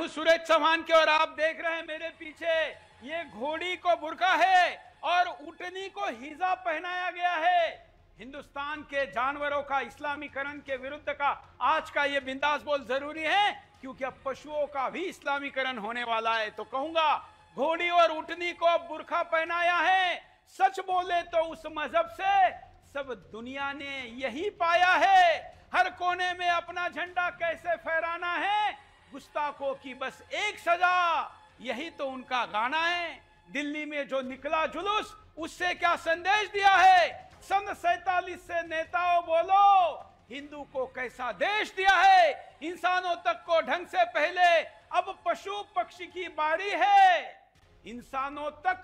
सुरेश चौहान के, और आप देख रहे हैं मेरे पीछे ये घोड़ी को बुर्का है और ऊँटनी को हिजाब पहनाया गया है। हिंदुस्तान के जानवरों का इस्लामीकरण के विरुद्ध का आज का ये बिंदास बोल जरूरी है, क्योंकि अब पशुओं का भी इस्लामीकरण होने वाला है। तो कहूंगा घोड़ी और ऊँटनी को बुर्का पहनाया है। सच बोले तो उस मजहब से सब दुनिया ने यही पाया है। हर कोने में अपना झंडा कैसे फहराना है, गुस्ताखों की बस एक सजा, यही तो उनका गाना है। दिल्ली में जो निकला जुलूस, उससे क्या संदेश दिया है? सन 47 से नेताओं बोलो, हिंदू को कैसा देश दिया है। इंसानों तक को ढंग से पहले, अब पशु पक्षी की बारी है। इंसानों तक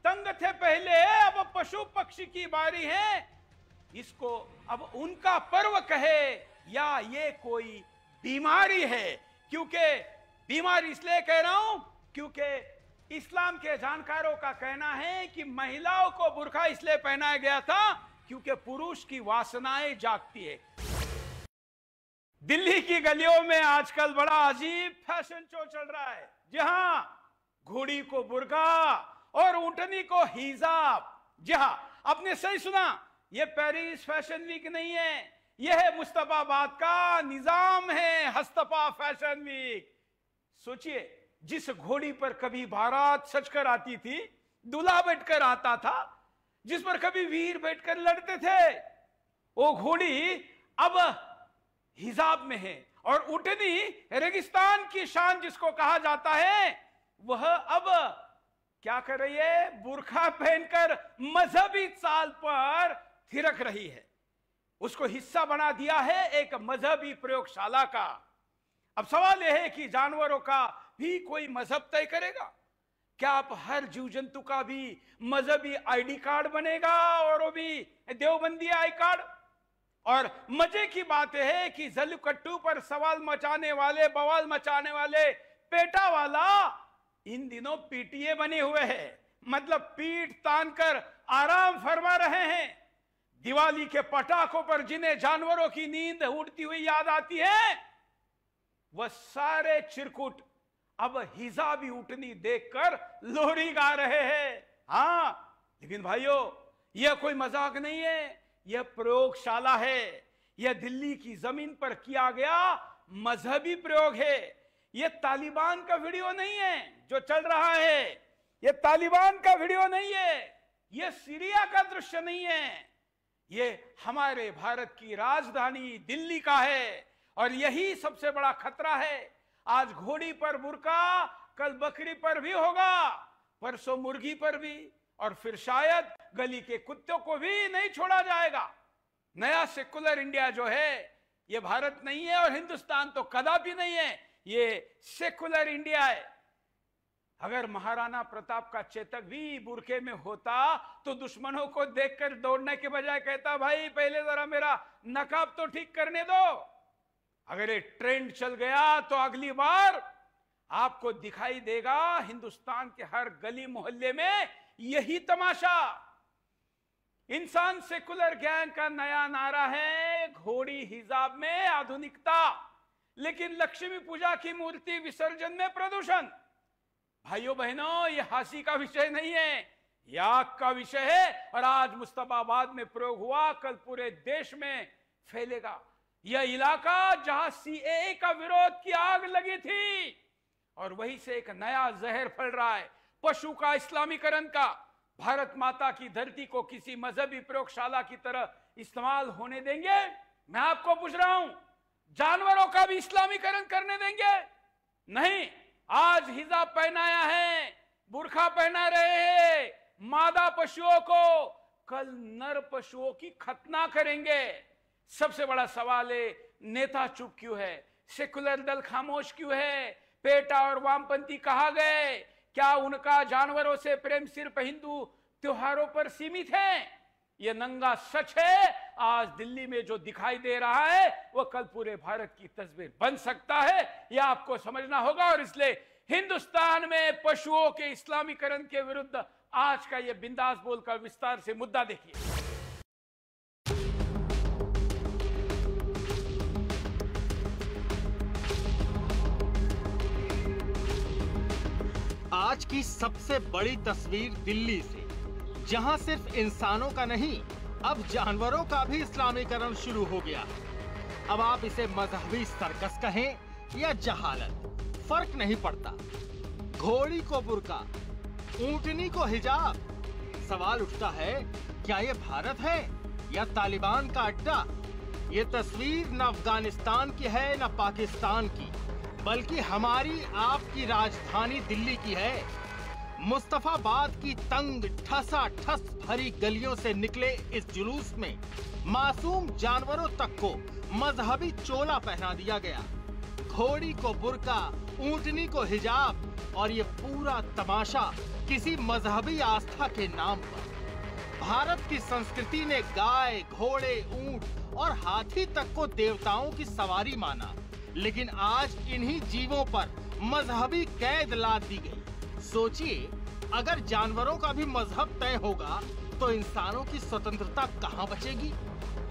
तंग थे पहले, अब पशु पक्षी की बारी है। इसको अब उनका पर्व कहे या ये कोई बीमारी है। क्योंकि बीमारी इसलिए कह रहा हूं क्योंकि इस्लाम के जानकारों का कहना है कि महिलाओं को बुर्का इसलिए पहनाया गया था क्योंकि पुरुष की वासनाएं जागती है। दिल्ली की गलियों में आजकल बड़ा अजीब फैशन शो चल रहा है। जी हां, घोड़ी को बुर्का और ऊँटनी को हिजाब। जी हां, आपने सही सुना, ये पेरिस फैशन वीक नहीं है, यह है मुस्तफाबाद का निजाम है, हस्तपा फैशन वीक। सोचिए, जिस घोड़ी पर कभी बारात सजकर आती थी, दूल्हा बैठकर आता था, जिस पर कभी वीर बैठकर लड़ते थे, वो घोड़ी अब हिजाब में है। और ऊँटनी रेगिस्तान की शान जिसको कहा जाता है, वह अब क्या कर रही है? बुर्का पहनकर मजहबी चाल पर थिरक रही है। उसको हिस्सा बना दिया है एक मजहबी प्रयोगशाला का। अब सवाल यह है कि जानवरों का भी कोई मजहब तय करेगा क्या? आप हर जीव जंतु का भी मजहबी आईडी कार्ड बनेगा, और वो भी देवबंदी आई कार्ड। और मजे की बात है कि जल्लीकट्टू पर सवाल मचाने वाले, बवाल मचाने वाले पेटा वाला इन दिनों पीटीए बने हुए हैं। मतलब पीठ तान कर आराम फरमा रहे हैं। दिवाली के पटाखों पर जिन्हें जानवरों की नींद उड़ती हुई याद आती है, वह सारे चिरकुट अब हिजाबी ऊँटनी देखकर लोरी गा रहे हैं। हां, लेकिन भाइयों, यह कोई मजाक नहीं है, यह प्रयोगशाला है। यह दिल्ली की जमीन पर किया गया मजहबी प्रयोग है। यह तालिबान का वीडियो नहीं है जो चल रहा है, यह तालिबान का वीडियो नहीं है, यह सीरिया का दृश्य नहीं है, ये हमारे भारत की राजधानी दिल्ली का है। और यही सबसे बड़ा खतरा है। आज घोड़ी पर बुर्का, कल बकरी पर भी होगा, परसों मुर्गी पर भी, और फिर शायद गली के कुत्तों को भी नहीं छोड़ा जाएगा। नया सेकुलर इंडिया जो है, ये भारत नहीं है, और हिंदुस्तान तो कदापि नहीं है, ये सेकुलर इंडिया है। अगर महाराणा प्रताप का चेतक भी बुरके में होता तो दुश्मनों को देखकर दौड़ने के बजाय कहता, भाई पहले जरा मेरा नकाब तो ठीक करने दो। अगर ये ट्रेंड चल गया तो अगली बार आपको दिखाई देगा हिंदुस्तान के हर गली मोहल्ले में यही तमाशा। इंसान सेकुलर ज्ञान का नया नारा है, घोड़ी हिजाब में आधुनिकता, लेकिन लक्ष्मी पूजा की मूर्ति विसर्जन में प्रदूषण। भाइयों बहनों, यह हंसी का विषय नहीं है, यह आग का विषय है। और आज मुस्तफाबाद में प्रयोग हुआ, कल पूरे देश में फैलेगा। यह इलाका जहां सीएए का विरोध की आग लगी थी, और वहीं से एक नया जहर फैल रहा है, पशु का इस्लामीकरण का। भारत माता की धरती को किसी मजहबी प्रयोगशाला की तरह इस्तेमाल होने देंगे? मैं आपको पूछ रहा हूं, जानवरों का भी इस्लामीकरण करने देंगे? नहीं। आज हिजाब पहनाया है, बुर्खा पहना रहे हैं मादा पशुओं को, कल नर पशुओं की खतना करेंगे। सबसे बड़ा सवाल है, नेता चुप क्यों है? सेकुलर दल खामोश क्यों है? पेटा और वामपंथी कहा गए? क्या उनका जानवरों से प्रेम सिर्फ हिंदू त्योहारों पर सीमित है? यह नंगा सच है। आज दिल्ली में जो दिखाई दे रहा है वह कल पूरे भारत की तस्वीर बन सकता है, यह आपको समझना होगा। और इसलिए हिंदुस्तान में पशुओं के इस्लामीकरण के विरुद्ध आज का यह बिंदास बोल का विस्तार से मुद्दा देखिए। आज की सबसे बड़ी तस्वीर दिल्ली से, जहां सिर्फ इंसानों का नहीं, अब जानवरों का भी इस्लामीकरण शुरू हो गया। अब आप इसे मजहबी सर्कस कहें या जहालत, फर्क नहीं पड़ता। घोड़ी को बुर्का, ऊंटनी को हिजाब। सवाल उठता है, क्या ये भारत है या तालिबान का अड्डा? ये तस्वीर न अफगानिस्तान की है न पाकिस्तान की, बल्कि हमारी आपकी राजधानी दिल्ली की है। मुस्तफाबाद की तंग ठसाठस भरी गलियों से निकले इस जुलूस में मासूम जानवरों तक को मजहबी चोला पहना दिया गया। घोड़ी को बुर्का, ऊंटनी को हिजाब, और ये पूरा तमाशा किसी मजहबी आस्था के नाम पर। भारत की संस्कृति ने गाय, घोड़े, ऊंट और हाथी तक को देवताओं की सवारी माना, लेकिन आज इन्हीं जीवों पर मजहबी कैद लाद दी गई। सोचिए, अगर जानवरों का भी मजहब तय होगा तो इंसानों की स्वतंत्रता कहां बचेगी?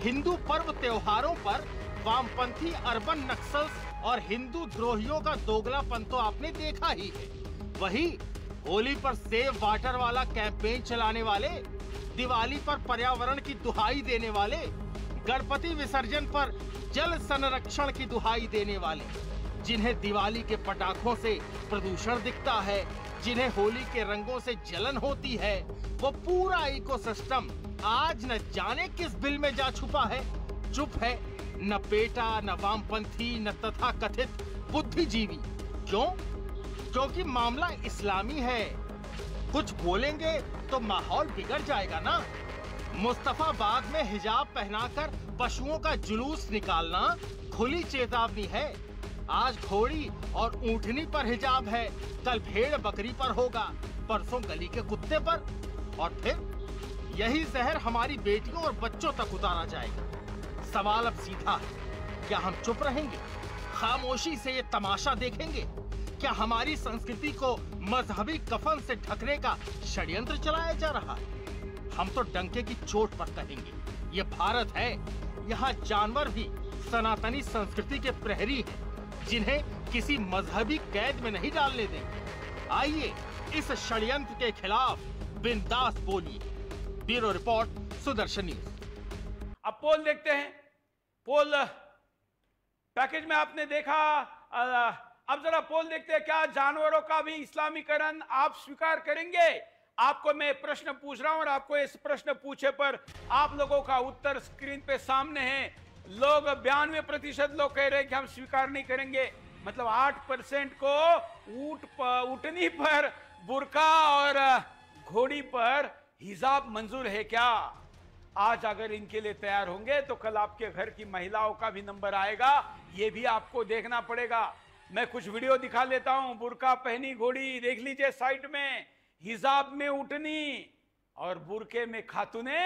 हिंदू पर्व त्योहारों पर वामपंथी अर्बन नक्सल्स और हिंदू द्रोहियों का दोगलापन तो आपने देखा ही है। वही होली पर सेव वाटर वाला कैंपेन चलाने वाले, दिवाली पर पर्यावरण की दुहाई देने वाले, गणपति विसर्जन पर जल संरक्षण की दुहाई देने वाले, जिन्हें दिवाली के पटाखों से प्रदूषण दिखता है, जिन्हें होली के रंगों से जलन होती है, वो पूरा इकोसिस्टम आज न जाने किस बिल में जा छुपा है। चुप है न पेटा, न वामपंथी, न तथाकथित बुद्धिजीवी। क्यों? क्योंकि मामला इस्लामी है। कुछ बोलेंगे तो माहौल बिगड़ जाएगा ना। मुस्तफाबाद में हिजाब पहनाकर पशुओं का जुलूस निकालना खुली चेतावनी है। आज घोड़ी और ऊंटनी पर हिजाब है, कल भेड़ बकरी पर होगा, परसों गली के कुत्ते पर, और फिर यही जहर हमारी बेटियों और बच्चों तक उतारा जाएगा। सवाल अब सीधा है, क्या हम चुप रहेंगे? खामोशी से ये तमाशा देखेंगे? क्या हमारी संस्कृति को मजहबी कफन से ढकने का षड्यंत्र चलाया जा रहा है? हम तो डंके की चोट पर कहेंगे, ये भारत है, यहाँ जानवर भी सनातनी संस्कृति के प्रहरी हैं, जिन्हें किसी मजहबी कैद में नहीं डालने देंगे। आइए इस षड्यंत्र के खिलाफ बिंदास बोलिए। Bureau report, Sudarshan news. अब पोल देखते हैं। पोल पैकेज में आपने देखा, अब जरा पोल देखते हैं, क्या जानवरों का भी इस्लामीकरण आप स्वीकार करेंगे? आपको मैं प्रश्न पूछ रहा हूं और आपको इस प्रश्न पूछे पर आप लोगों का उत्तर स्क्रीन पे सामने है। लोग 92% लोग कह रहे हैं कि हम स्वीकार नहीं करेंगे, मतलब 8% को ऊंटनी पर बुर्का और घोड़ी पर हिजाब मंजूर है क्या? आज अगर इनके लिए तैयार होंगे तो कल आपके घर की महिलाओं का भी नंबर आएगा, ये भी आपको देखना पड़ेगा। मैं कुछ वीडियो दिखा लेता हूं। बुर्का पहनी घोड़ी, देख लीजिए साइड में, हिजाब में ऊंटनी और बुर्के में खातूने।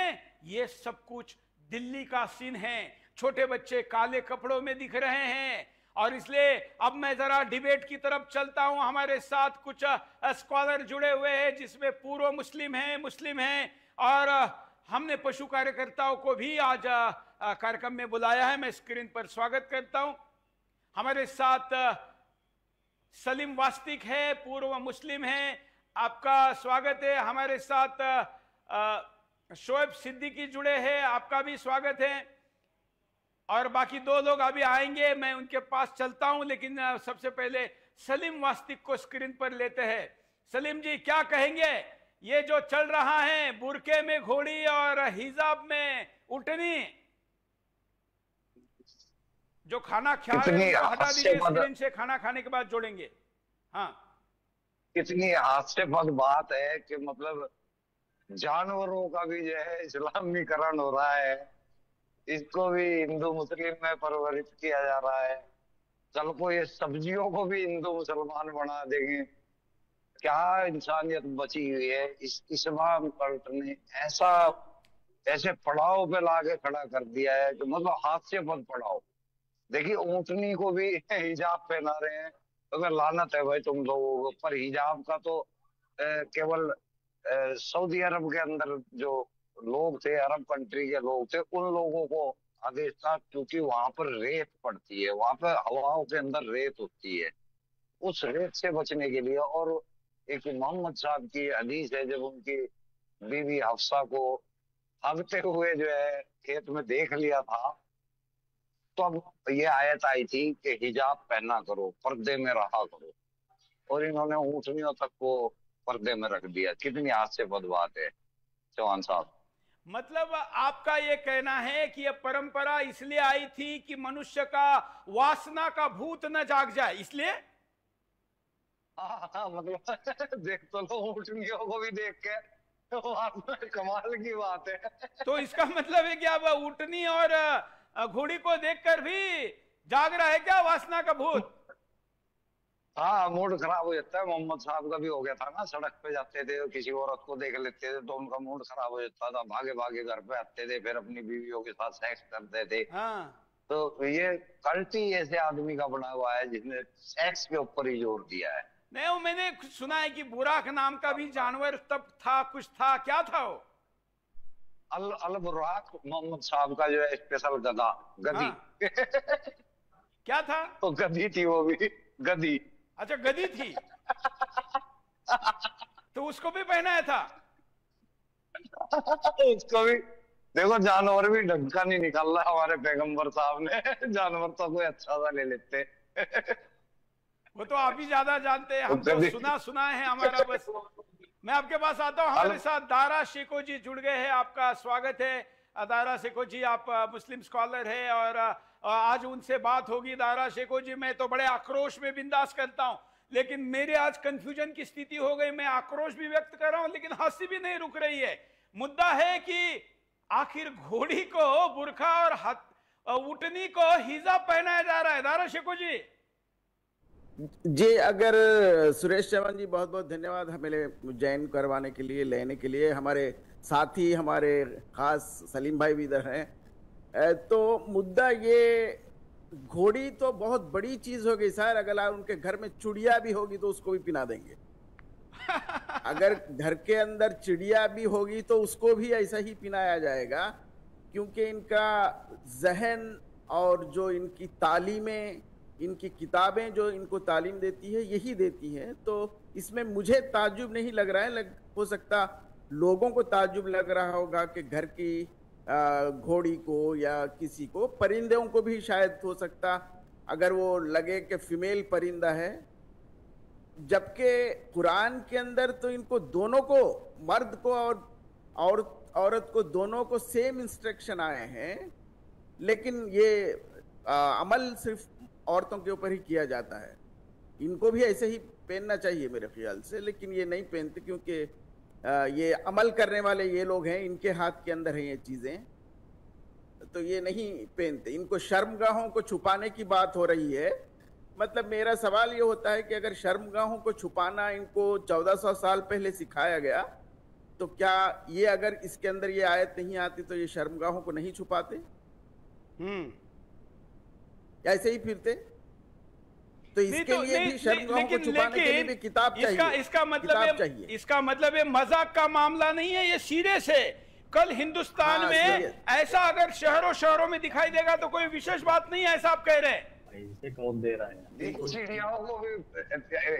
ये सब कुछ दिल्ली का सीन है। छोटे बच्चे काले कपड़ों में दिख रहे हैं। और इसलिए अब मैं जरा डिबेट की तरफ चलता हूं। हमारे साथ कुछ स्कॉलर जुड़े हुए हैं, जिसमें पूर्व मुस्लिम हैं और हमने पशु कार्यकर्ताओं को भी आज कार्यक्रम में बुलाया है। मैं स्क्रीन पर स्वागत करता हूं। हमारे साथ सलीम वास्तिक है, पूर्व मुस्लिम है, आपका स्वागत है। हमारे साथ शोएब सिद्दीकी जुड़े हैं, आपका भी स्वागत है। और बाकी दो लोग अभी आएंगे, मैं उनके पास चलता हूं, लेकिन सबसे पहले सलीम वास्तिक को स्क्रीन पर लेते हैं। सलीम जी, क्या कहेंगे? ये जो चल रहा है, बुरके में घोड़ी और हिजाब में ऊंटनी, जो खाना खा रहे हैं हटा दीजिए स्क्रीन से, खाना खाने के बाद जोड़ेंगे। हाँ, कितनी हास्यास्पद बात है कि मतलब जानवरों का भी जो है इस्लामीकरण हो रहा है, इसको भी हिंदू मुस्लिम में परवरित किया जा रहा है। कल को ये सब्जियों को भी हिंदू मुसलमान बना देंगे। क्या इंसानियत बची हुई है? इस इस्लाम कल्ट ने ऐसे पड़ाव पे लाके खड़ा कर दिया है कि मतलब हास्यास्पद पड़ाव। देखिए, ऊंटनी को भी हिजाब पहना रहे हैं, तो लानत है भाई तुम लोगों पर। हिजाब का तो केवल सऊदी अरब के अंदर जो लोग थे, अरब कंट्री के लोग थे, उन लोगों को आदेश था, क्योंकि वहां पर रेत पड़ती है, वहां पर हवाओं के अंदर रेत होती है, उस रेत से बचने के लिए। और एक मोहम्मद साहब की हदीस है, जब उनकी बीवी हफ्सा को भागते हुए जो है खेत में देख लिया था, तो अब ये आयत आई थी कि हिजाब पहना करो, पर्दे में रहा करो, और इन्होंने ऊँटनियों तक को पर्दे में रख दिया। कितनी हास्यास्पद बात है चौहान साहब। मतलब आपका ये कहना है कि ये परंपरा इसलिए आई थी कि मनुष्य का वासना का भूत न जाग जाए, इसलिए? हाँ, मतलब देख तो लो, ऊँटनियों को भी देख के तो कमाल की बात है। तो इसका मतलब है कि अब ऊँटनी और घोड़ी को देखकर भी जाग रहा है क्या वासना का भूत? हाँ, मूड खराब हो जाता है। मोहम्मद साहब का भी हो गया था ना, सड़क पे जाते थे किसी औरत को देख लेते थे तो उनका मूड खराब हो जाता था, भागे भागे घर पे आते थे, फिर अपनी बीवियों के साथ सेक्स करते थे। हाँ, तो ये कल्ट ही ऐसे आदमी का बना हुआ है जिसने सेक्स के ऊपर ही जोर दिया है। नहीं, वो मैंने सुना है कि बुराक नाम का भी जानवर तब था, कुछ था, क्या था वो? अल बुराक मोहम्मद साहब का जो है स्पेशल गधा, गधी। हाँ। क्या था? तो गधी थी वो भी, गधी। अच्छा, गधी थी। तो उसको भी पहनाया था? उसको भी देखो, जानवर भी ढंग का नहीं निकल रहा हमारे पैगंबर साहब ने। जानवर तो कोई अच्छा सा ले लेते। वो तो आप ही ज्यादा जानते हैं, हम तो सुना है हमारा बस। मैं आपके पास आता हूँ, हमारे साथ दारा शेखो जी जुड़ गए हैं। आपका स्वागत है दारा शेखो जी। आप मुस्लिम स्कॉलर है और आज उनसे बात होगी। दारा शेखो जी, मैं तो बड़े आक्रोश में बिंदास करता हूँ, लेकिन मेरे आज कंफ्यूजन की स्थिति हो गई। मैं आक्रोश भी व्यक्त कर रहा हूँ लेकिन हंसी भी नहीं रुक रही है। मुद्दा है कि आखिर घोड़ी को बुरखा और ऊँटनी को हिजाब पहनाया जा रहा है। दारा शेखो जी जी, अगर सुरेश चौहान जी, बहुत बहुत धन्यवाद हमें ज्वाइन करवाने के लिए, लेने के लिए। हमारे साथी, हमारे खास सलीम भाई भी इधर हैं। तो मुद्दा ये, घोड़ी तो बहुत बड़ी चीज हो गई सर। अगर उनके घर में चिड़िया भी होगी तो उसको भी पिना देंगे। अगर घर के अंदर चिड़िया भी होगी तो उसको भी ऐसा ही पिनाया जाएगा, क्योंकि इनका जहन और जो इनकी तालीमें, इनकी किताबें जो इनको तालीम देती है, यही देती हैं। तो इसमें मुझे ताज्जुब नहीं लग रहा है। हो सकता लोगों को ताज्जुब लग रहा होगा कि घर की घोड़ी को या किसी को, परिंदों को भी शायद हो सकता, अगर वो लगे कि फीमेल परिंदा है, जबकि कुरान के अंदर तो इनको दोनों को, मर्द को और औरत को, दोनों को सेम इंस्ट्रक्शन आए हैं। लेकिन ये अमल सिर्फ औरतों के ऊपर ही किया जाता है। इनको भी ऐसे ही पहनना चाहिए मेरे ख्याल से, लेकिन ये नहीं पहनते क्योंकि ये अमल करने वाले ये लोग हैं, इनके हाथ के अंदर हैं ये चीजें, तो ये नहीं पहनते। इनको शर्मगाहों को छुपाने की बात हो रही है। मतलब मेरा सवाल ये होता है कि अगर शर्मगाहों को छुपाना इनको 1400 साल पहले सिखाया गया, तो क्या ये, अगर इसके अंदर ये आयत नहीं आती तो ये शर्मगाहों को नहीं छुपाते? ऐसे ही फिरते? तो इसके लिए भी शर्मगाहों को छुपाने के लिए भी किताब चाहिए। इसका मतलब ये मजाक का मामला नहीं है, ये सीरियस है। कल हिंदुस्तान में ऐसा अगर शहरों में दिखाई देगा तो कोई विशेष बात नहीं है, ऐसा आप कह रहे हैं? इसे कौन दे रहा है? चिड़ियाओं को भी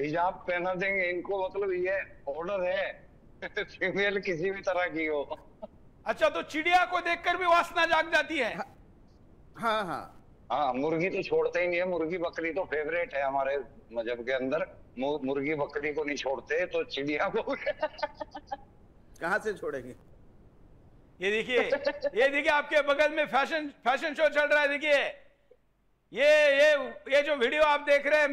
हिजाब पहना देंगे इनको, मतलब ये ऑर्डर है। फीमेल किसी भी तरह की हो। अच्छा, तो चिड़िया को देखकर भी वासना जाग जाती है? हाँ हाँ हाँ, मुर्गी तो छोड़ते ही नहीं है। मुर्गी बकरी तो फेवरेट है हमारे मजहब के अंदर। मुर्गी बकरी को नहीं छोड़ते, तो चिड़िया को कहाँ से छोड़ेंगे? ये देखिए आपके बगल में फैशन शो चल रहा है। देखिए ये जो वीडियो आप देख रहे हैं,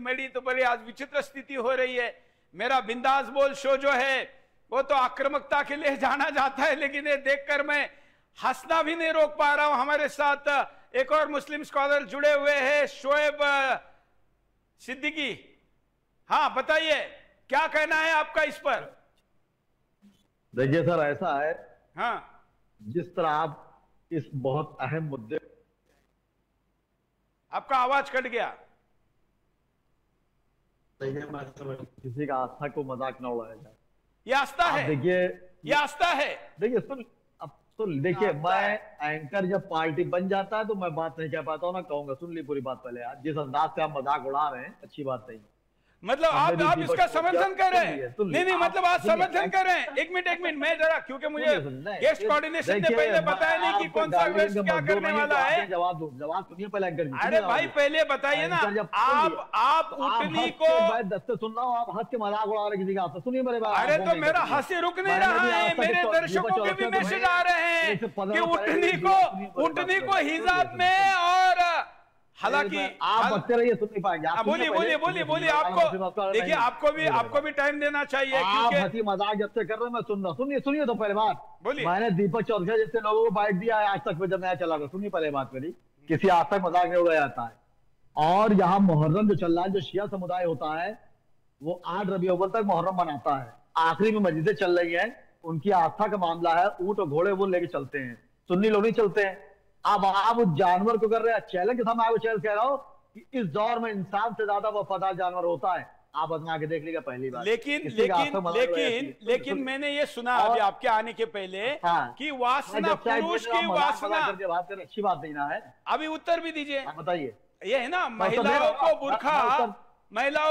मेरी तो बड़ी आज विचित्र स्थिति हो रही है। मेरा बिंदास बोल शो जो है वो तो आक्रामकता के लिए जाना जाता है, लेकिन ये देखकर मैं हंसना भी नहीं रोक पा रहा हूं। हमारे साथ एक और मुस्लिम स्कॉलर जुड़े हुए हैं, शोएब सिद्दीकी। हाँ, बताइए क्या कहना है आपका इस पर? देखिए सर, ऐसा है, हाँ, जिस तरह आप इस बहुत अहम मुद्दे, आपका आवाज कट गया। किसी का आस्था को मजाक न उड़ाया जाए। ये आस्था है, देखिए ये आस्था है। देखिए देखिए, मैं एंकर जब पार्टी बन जाता है तो मैं बात नहीं कह पाता हूँ, ना कहूंगा। सुन ली पूरी बात पहले यार। जिस अंदाज से आप मजाक उड़ा रहे हैं, अच्छी बात नहीं। मतलब आप इसका समर्थन कर रहे हैं? नहीं, मतलब आप समर्थन कर रहे हैं। एक मिनट मैं जरा, क्योंकि मुझे गेस्ट कोऑर्डिनेशन ने पहले बताया नहीं कि कौन सा गेस्ट क्या करने वाला है। जवाब सुनिए पहले। अरे भाई पहले बताइए ना, आप उठनी को सुन रहा हूँ, आप हंस के मजाक उड़ा रहे किसी का। सुनिए मेरे बात। अरे तो मेरा हंसी रुक नहीं रहा है, मेरे दर्शकों के भी मैसेज आ रहे हैं कि उठनी को हिजाब में, और हालांकि आप बचते रहिए, सुन नहीं पाएंगे। बोलिए। आपको देखिए, आपको भी टाइम देना चाहिए, आप हंसी मजाक जब से कर रहे हैं मैं सुन रहा हूँ। सुनिए तो पहले बात। बोलिए। मैंने दीपक चौरसिया जैसे लोगों को बाइट दिया है आज तक में, जब नया चला था। सुनिए पहले बात मेरी, किसी आज तक मजाक नहीं उड़ाया जाता है। और यहाँ मुहर्रम जो चल रहा है, जो शिया समुदाय होता है वो 8 रबी अव्वल तक मुहर्रम मनाता है। आखिरी में मस्जिदें चल रही है, उनकी आस्था का मामला है, ऊंट और घोड़े वो लेके चलते हैं, सुन्नी लोग नहीं चलते हैं। अब आप उस जानवर को कर रहे हैं चैलेंज के सामने। आपको चैलेंज कह रहा हूं कि इस दौर में इंसान से ज्यादा वफादार जानवर होता है। आप आजमा के देख लीजिए पहली बार। लेकिन मैंने ये सुना अभी आपके आने के पहले कि वासना, पुरुष की वासना, बात करें अच्छी बात नहीं ना है। अभी उत्तर भी दीजिए। बताइए। ये है ना, महिलाओं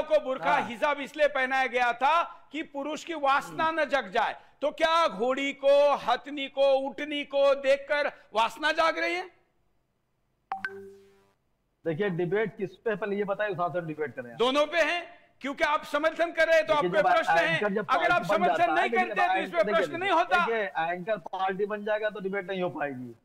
को बुर्का हिजाब इसलिए पहनाया गया था कि पुरुष की वासना न जग जाए। तो क्या घोड़ी को, हथनी को, ऊँटनी को देखकर वासना जाग रही है? देखिए डिबेट किस पे, पहले ये बताइए, साथ में डिबेट करें। दोनों पे है, क्योंकि आप समर्थन कर रहे हैं तो आपके प्रश्न है। अगर आप समर्थन नहीं करते तो इस पे प्रश्न नहीं होता। एंकर पार्टी बन जाएगा तो डिबेट नहीं हो पाएगी।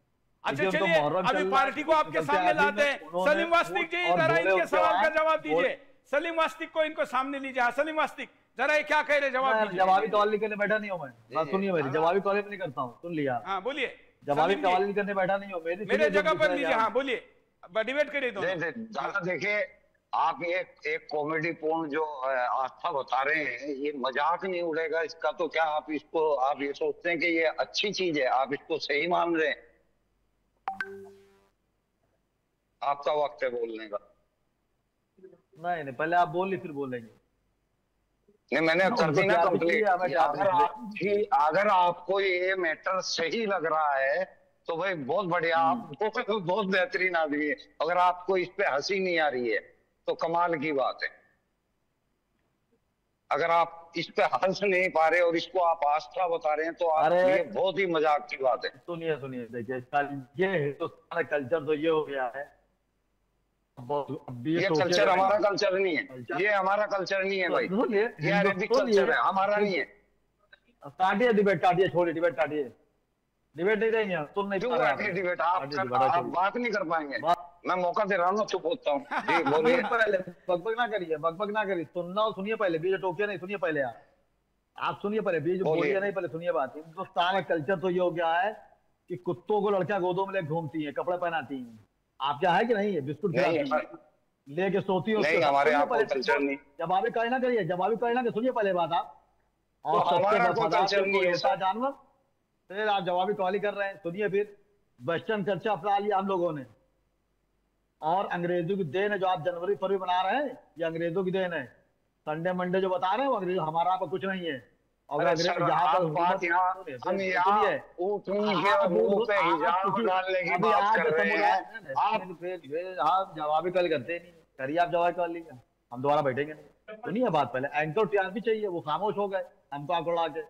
अच्छा चलिए, अभी पार्टी को आपके सामने लाते हैं। सलीम वास्तिक जी, जरा इनके सवाल का जवाब दीजिए। सलीम वास्तिक को इनको सामने लीजिए। सलीम वास्तिक, जरा ये क्या कह रहे, जवाब दीजिए। जवाबी सवाल करने बैठा नहीं हूँ मैं। सुनिए मेरी, जवाबी सवाल नहीं करता हूँ, सुन लिया। हाँ बोलिए। जवाबी सवाल करने बैठा नहीं हूँ, मेरे जगह पर लीजिए। हाँ बोलिए, डिबेट करिए दोनों। देखिए, आप एक कॉमेडी पूर्ण जो आस्था बता रहे हैं, ये मजाक नहीं उड़ेगा इसका। तो क्या आप ये सोचते हैं कि ये अच्छी चीज है? आप इसको सही मान रहे हैं? आपका वक्त है बोलने का। नहीं, पहले आप बोल ली फिर बोलेंगे। नहीं, मैंने कर दी ना कंप्लीट। अगर आपको ये मैटर सही लग रहा है तो भाई बहुत बढ़िया, आप बहुत बेहतरीन आदमी है। अगर आपको इस पे हंसी नहीं आ रही है तो कमाल की बात है। अगर आप इस पे हंस नहीं पा रहे और इसको आप आस्था बता रहे हैं तो ये बहुत ही मजाक की बात है। सुनिए देखिए, ये हिंदुस्तान का कल्चर तो ये हो गया है। ये कल्चर हमारा कल्चर नहीं है, ये हमारा कल्चर नहीं है भाई, ये अरेबिक कल्चर है, हमारा नहीं है। काटिए डिबेट, काटिए, छोड़िए डिबेट, काटिए। डिबेट नहीं रहेंगे, सुन नहीं पा रहे डिबेट। आप बात नहीं कर पाएंगे, मैं मौका दे रहा हूँ, चुप होता हूँ। जी बोलिए। पहले बकबक ना करिए, बकबक ना करिए, सुनना सुनिए पहले। बीच टोकिया नहीं, सुनिए पहले आप सुनिए पहले, बीच बोलिए नहीं, पहले सुनिए बात। हिंदुस्तान का कल्चर तो ये हो गया है कि कुत्तों को लड़कियां गोदों में लेकर घूमती हैं, कपड़े पहनाती हैं। आप क्या है कि नहीं है? बिस्कुट लेके सोती हो। नहीं, हमारे यहाँ कोई कल्चर नहीं। जवाबी कहे ना करिए, जवाबी कहे ना, सुनिए पहले बात आप। और हमारा कोई कल्चर नहीं है जानवर, फिर आप जवाबी कॉल कर रहे हैं। सुनिए फिर, वेस्टर्न कल्चर अपना लिया हम लोगों ने, और अंग्रेजों की देन है जो आप जनवरी फरवरी बना रहे हैं, ये अंग्रेजों की देन है। संडे मंडे जो बता रहे हैं वो अंग्रेज, हमारा आपका कुछ नहीं है। और यहाँ पर जवाबी कॉल करते नहीं, करिए आप जवाबी कॉल लीजिए, हम दोबारा बैठेंगे नहीं। सुनिए बात पहले, एंकर तैयार भी चाहिए, वो खामोश हो गए हमको आंकड़ उड़ा के।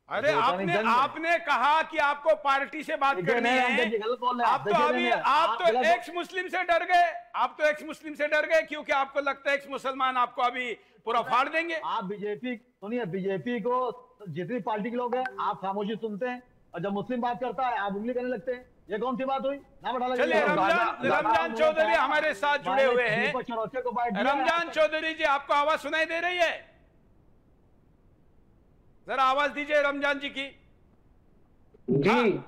अरे आपने कहा कि आपको पार्टी से बात करनी है। आप तो एक्स मुस्लिम से डर गए, क्योंकि आपको लगता है एक्स मुसलमान आपको अभी पूरा फाड़ देंगे। आप बीजेपी, सुनिए, बीजेपी को जितनी पार्टी के लोग हैं आप खामोशी सुनते हैं, और जब मुस्लिम बात करता है आप उंगली करने लगते हैं। ये कौन सी बात हुई? चलिए, रमजान चौधरी हमारे साथ जुड़े हुए हैं। रमजान चौधरी जी, आपको आवाज सुनाई दे रही है? जरा आवाज दीजिए रमजान जी की। जी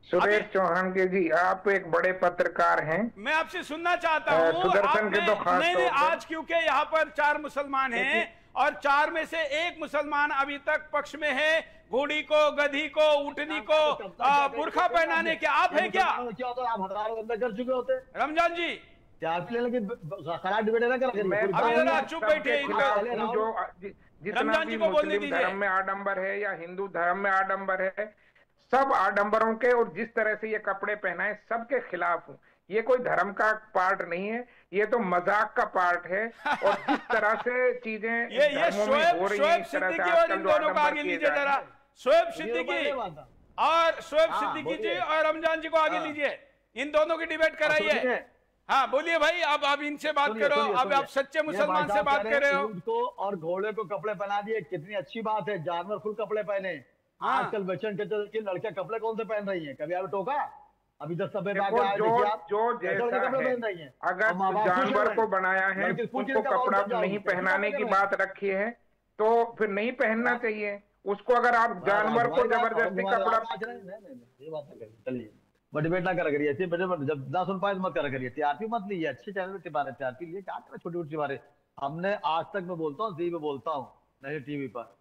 सुरेश चौहान के जी, आप एक बड़े पत्रकार हैं, मैं आपसे सुनना चाहता हूँ। सुदर्शन के तो खास नहीं, आज क्योंकि यहाँ पर 4 मुसलमान हैं और 4 में से 1 मुसलमान अभी तक पक्ष में है घोड़ी को, गधी को, ऊँटनी को बुर्खा पहनाने के। आप है क्या? आप हजारों बंदे कर चुके होते रमजान जी। चुप बैठिए। जितना भी मुस्लिम धर्म में आडंबर है या हिंदू धर्म में आडंबर है, सब आडंबरों के और जिस तरह से ये कपड़े पहनाए सबके खिलाफ हूँ। ये कोई धर्म का पार्ट नहीं है, ये तो मजाक का पार्ट है। और जिस तरह से चीजें ये शोएब सिद्दीकी और इन दोनों को आगे लीजिए जरा। शोएब सिद्दीकी और सिद्दीकी जी और रमजान जी को आगे लीजिए, इन दोनों की डिबेट कराइए। हाँ बोलिए भाई, अब इनसे बात करो, अब आप सच्चे मुसलमान से बात कर रहे हो। ऊंट को और घोड़े को कपड़े पहना दिए, कितनी अच्छी बात है, जानवर फुल कपड़े पहने। आजकल बच्चन के लड़के कपड़े कौन से पहन रही हैं, कभी आप टोका? अभी तो सब जो जैसा है, अगर जानवर को बनाया है उसको कपड़ा नहीं पहनाने की बात रखी है तो फिर नहीं पहनना चाहिए उसको। अगर आप जानवर को जबरदस्ती कपड़ा, ये बात चलिए डिबेट ना करा करिए, जब ना सुन पाए तो मत करा करिए। टीआरपी मत लीजिए, अच्छे चैनल पे टीआरपी लिए क्या करें, छोटी छोटी बातें। हमने आज तक मैं बोलता हूँ, जी में बोलता हूँ, नहीं टीवी पर,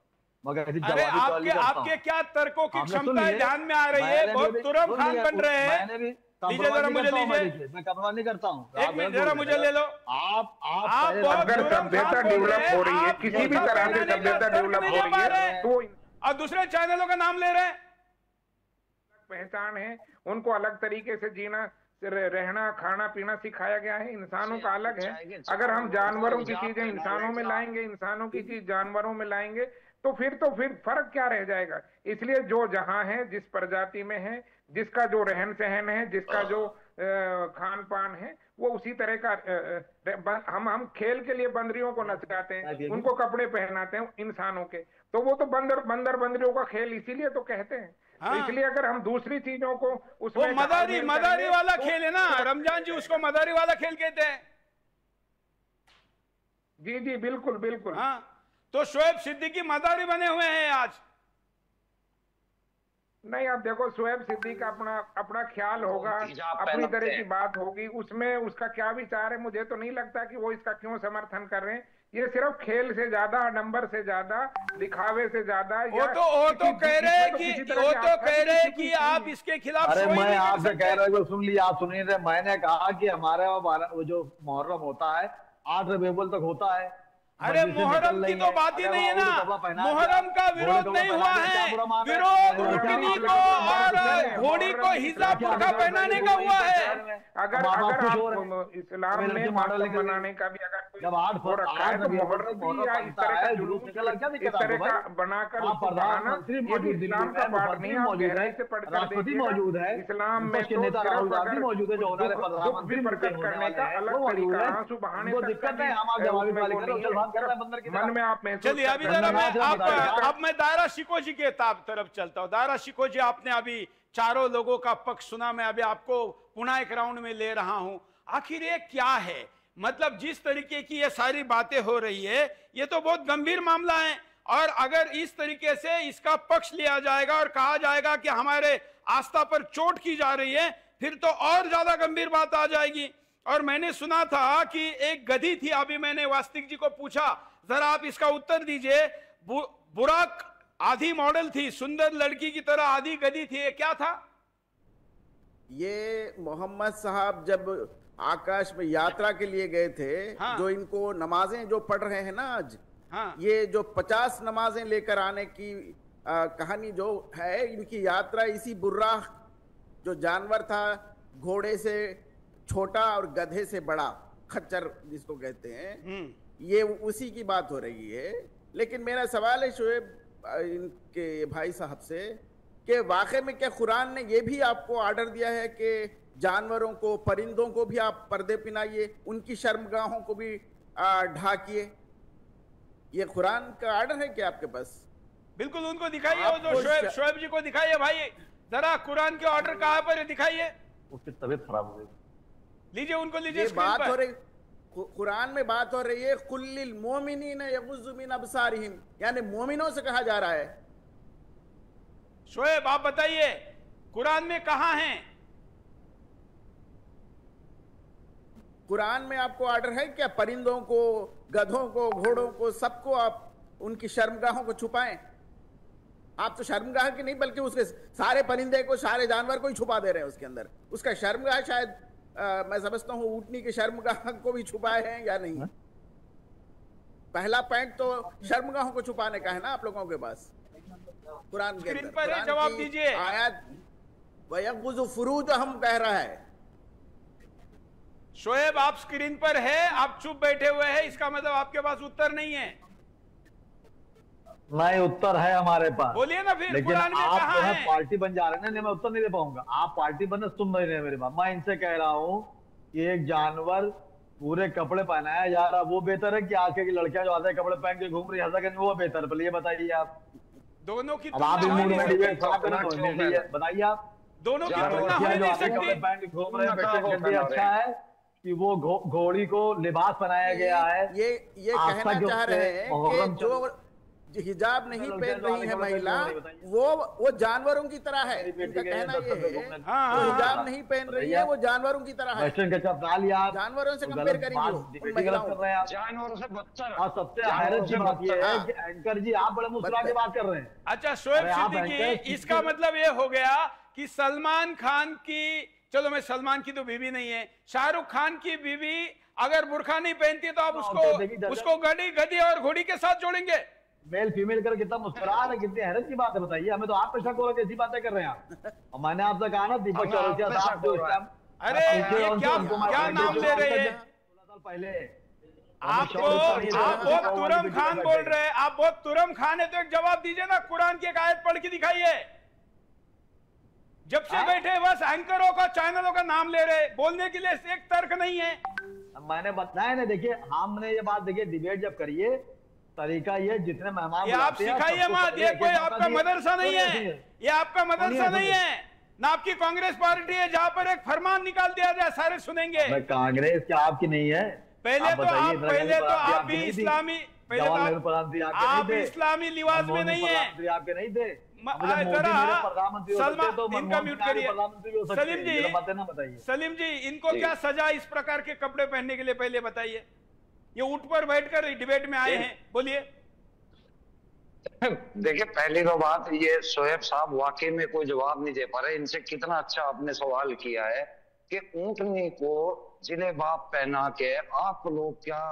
मगर अरे आपके क्या तर्कों की क्षमता ध्यान में आ रही है, बहुत तुरम खान बन रहे हैं। मैंने भी लीजिए जरा, मुझे लीजिए, मैं कम्प्रोमाइज नहीं करता हूँ, एक मिनट जरा मुझे ले लो। आप अगर सभ्यता डेवलप हो रही है, किसी भी तरह से सभ्यता डेवलप हो रही है तो, और दूसरे चैनलों का नाम ले रहे हैं। पहचान है, उनको अलग तरीके से जीना, रहना, खाना पीना सिखाया गया है, इंसानों का अलग है। अगर हम जानवरों की चीजें इंसानों में लाएंगे, इंसानों की चीज जानवरों में लाएंगे तो फिर फर्क क्या रह जाएगा। इसलिए जो जहां है, जिस प्रजाति में है, जिसका जो रहन सहन है, जिसका जो खान पान है, वो उसी तरह का। हम खेल के लिए बंदरियों को नचाते हैं, उनको कपड़े पहनाते हैं इंसानों के, तो वो तो बंदरियों का खेल इसीलिए तो कहते हैं। हाँ। तो इसलिए अगर हम दूसरी चीजों को उसमें, वो मदारी वाला खेल है ना रमजान जी, उसको मदारी वाला खेल कहते हैं। जी जी बिल्कुल बिल्कुल। हाँ, तो शोएब सिद्दीकी मदारी बने हुए हैं आज। नहीं, आप देखो, शोएब सिद्दीकी का अपना ख्याल होगा, अपनी तरह की बात होगी, उसमें उसका क्या विचार है, मुझे तो नहीं लगता कि वो इसका क्यों समर्थन कर रहे हैं। ये सिर्फ खेल से ज्यादा, नंबर से ज्यादा, दिखावे से ज्यादा, वो तो कह रहे हैं कि आप इसके खिलाफ। अरे मैं आपसे कह रहा हूँ, सुन लिया, आप सुनिए। मैंने कहा कि हमारे वो जो मुहर्रम होता है 8 रबीउल अव्वल तक होता है। अरे मुहर्रम की तो बात ही नहीं है ना, मुहर्रम का विरोध नहीं हुआ है, विरोध ऊँटनी को और घोड़ी को हिजाब बुर्का पहनाने का हुआ है। अगर आप इस्लाम में मातम मनाने का भी अगर जब 8 हो रखा है तो मुहर्रम या इस तरह का जुलूस इस तरह का बनाकर प्रधानमंत्री मौजूद, इस्लाम का पाठ नहीं, आप गहराई से पढ़कर राष्ट्रपति मौजूद है, इस्लाम में के नेता राहुल गांधी मौजूद है, जो होने वाले प्रधानमंत्री प्रकट करने का अलग तरीका, आंसू बहाने को दिक्कत है। हम आप जवाबी वाले मन में आप महसूस। चलिए अभी जरा अब मैं दायरा शिको जी के तरफ चलता हूँ। दायरा शिको जी, आपने अभी चारों लोगों का पक्ष सुना, मैं अभी आपको पुनः एक राउंड में ले रहा हूं। आखिर ये क्या है, मतलब जिस तरीके की ये सारी बातें हो रही है, ये तो बहुत गंभीर मामला है, और अगर इस तरीके से इसका पक्ष लिया जाएगा और कहा जाएगा कि हमारे आस्था पर चोट की जा रही है, फिर तो और ज्यादा गंभीर बात आ जाएगी। और मैंने सुना था कि एक गधी थी, अभी मैंने वास्तविक जी को पूछा, जरा आप इसका उत्तर दीजिए। बुराक आधी मॉडल थी, सुंदर लड़की की तरह आधी गधी थी, ये क्या था? ये मोहम्मद साहब जब आकाश में यात्रा के लिए गए थे, हाँ। जो इनको नमाजें जो पढ़ रहे हैं ना आज, हाँ। ये जो 50 नमाजें लेकर आने की कहानी जो है, इनकी यात्रा इसी बुर्राह जो जानवर था, घोड़े से छोटा और गधे से बड़ा, खच्चर जिसको कहते हैं, ये उसी की बात हो रही है। लेकिन मेरा सवाल है शोएब इनके भाई साहब से कि वाकई में क्या कुरान ने ये भी आपको आर्डर दिया है कि जानवरों को, परिंदों को भी आप पर्दे पहनाइए, उनकी शर्मगाहों को भी ढाकिए? ये कुरान का आर्डर है क्या आपके पास? बिल्कुल, उनको दिखाइए, वो जो शोएब जी को दिखाइए भाई, जरा कुरान के ऑर्डर कहाँ पर दिखाइए। उसकी तबीयत खराब हो गई, लीजिए उनको, लीजिए। बात हो रही, कुरान में बात हो रही है, कुल्लिल मोमिनीना यगुज़्ज़ू मिन अब्सारिहिम, यानी मोमिनों से कहा जा रहा है। शोएब आप बताइए, कुरान में कहाँ है? कुरान में आपको ऑर्डर है क्या परिंदों को, गधों को, घोड़ों को, सबको आप उनकी शर्मगाहों को छुपाएं? आप तो शर्मगाह की नहीं बल्कि उसके सारे परिंदे को, सारे जानवर को ही छुपा दे रहे हैं उसके अंदर। उसका शर्मगाह शायद मैं समझता हूँ ऊँटनी के शर्मगाह को भी छुपाए हैं या नहीं। पहला पॉइंट तो शर्मगाहों को छुपाने का है ना आप लोगों के पास कुरान के अंदर। पर जवाब दीजिए। आयत वयगुज़ु फुरूजहम कह रहा है शोएब, आप स्क्रीन पर है, आप चुप बैठे हुए हैं, इसका मतलब आपके पास उत्तर नहीं है। नहीं, उत्तर है हमारे पास। बोलिए ना फिर, लेकिन कुरान में आप कहाँ जो है है? पार्टी बन जा रहे हैं ना, मैं उत्तर नहीं दे पाऊंगा। आप पार्टी बनने सुन रहे हैं मेरे बात। मैं इनसे कह रहा हूँ कि एक जानवर पूरे कपड़े पहनाया जा रहा, वो बेहतर है कि आके की लड़कियां जो आधे कपड़े पहन के घूम रही है, वो बेहतर? पहले ये बताइए आप। दोनों की अब आप तुलना हो मूड नहीं में सकती। डिबेट खड़ा करें, बताइए आप। दोनों की जानवर तुलना हो लड़कियां ही जो नहीं आधे कपड़े सकती। पहन के घूम रहे हैं, उनका वो बेटे अच्छा है कि वो घोड़ी को लिबास बनाया गया है। ये आस्था कहना के चाह उससे रहे हैं मुहर्रम कि जो हिजाब नहीं पहन रही है महिला, वो जानवरों की तरह है। उनका कहना ये है हाँ, जो हिजाब नहीं पहन रही है वो जानवरों की तरह है। वेस्टर्न कल्चर अपना लिया आप, जानवरों से तो कंपेयर गलत करेंगे बात वो, उन गलत महिलाओं कर रहे हैं आप। जानवरों से बदतर। और सबसे हैरत की बात ये है हाँ। कि एंकर जी आप बड़े मुस्कुरा के बात कर रहे हैं। अच्छा शोएब अरे आप सिद्दीकी, एंकर इसका मतलब ये हो गया कि सलमान खान की, चलो मैं सलमान की तो बीवी नहीं है, शाहरुख खान की बीवी अगर बुर्खा नहीं पहनती तो आप उसको गधी और घोड़ी के साथ जोड़ेंगे? मेल फीमेल कर कितना मुस्कुरा रहे, कितनी हैरत की बात है, बताइए हमें। तो आप पे शक हो रहा है, कैसी बातें कर रहे हैं आप? और मैंने आपसे कहा ना दीपक चौरसिया साहब जो अरे ये क्या नाम ले रहे हैं? 16 साल पहले आप बहुत तुरम खान बोल रहे हैं, आप बहुत तुरम खान है, तो एक जवाब दीजिए ना, कुरान की एक आयत पढ़ के दिखाइए। जब से बैठे बस एंकरों का, चैनलों का नाम ले रहे, बोलने के लिए एक तर्क नहीं है। मैंने बताया ना, देखिए हमने ये बात, देखिए डिबेट जब करिए तरीका ये, जितने मेहमान ये आप सिखाइए मत, ये कोई आपका मदरसा नहीं है, ये आपका मदरसा नहीं है ना, आपकी कांग्रेस पार्टी है जहां पर एक फरमान निकाल दिया जाए सारे सुनेंगे। कांग्रेस क्या आपकी नहीं है? पहले तो आप भी इस्लामी, पहले तो आप इस्लामी लिबास में नहीं है। आपके नहीं थे। सलमान, इनका म्यूट करिए। सलीम जी, बताइए सलीम जी, इनको क्या सजा इस प्रकार के कपड़े पहनने के लिए, पहले बताइए। ये ऊंट पर बैठकर डिबेट में आए हैं, बोलिए। देखिए, पहली तो बात ये, शोएब साहब वाकई में कोई जवाब नहीं दे पा रहे। इनसे कितना अच्छा आपने सवाल किया है कि ऊंटनी को जिलेबाब पहना के आप लोग क्या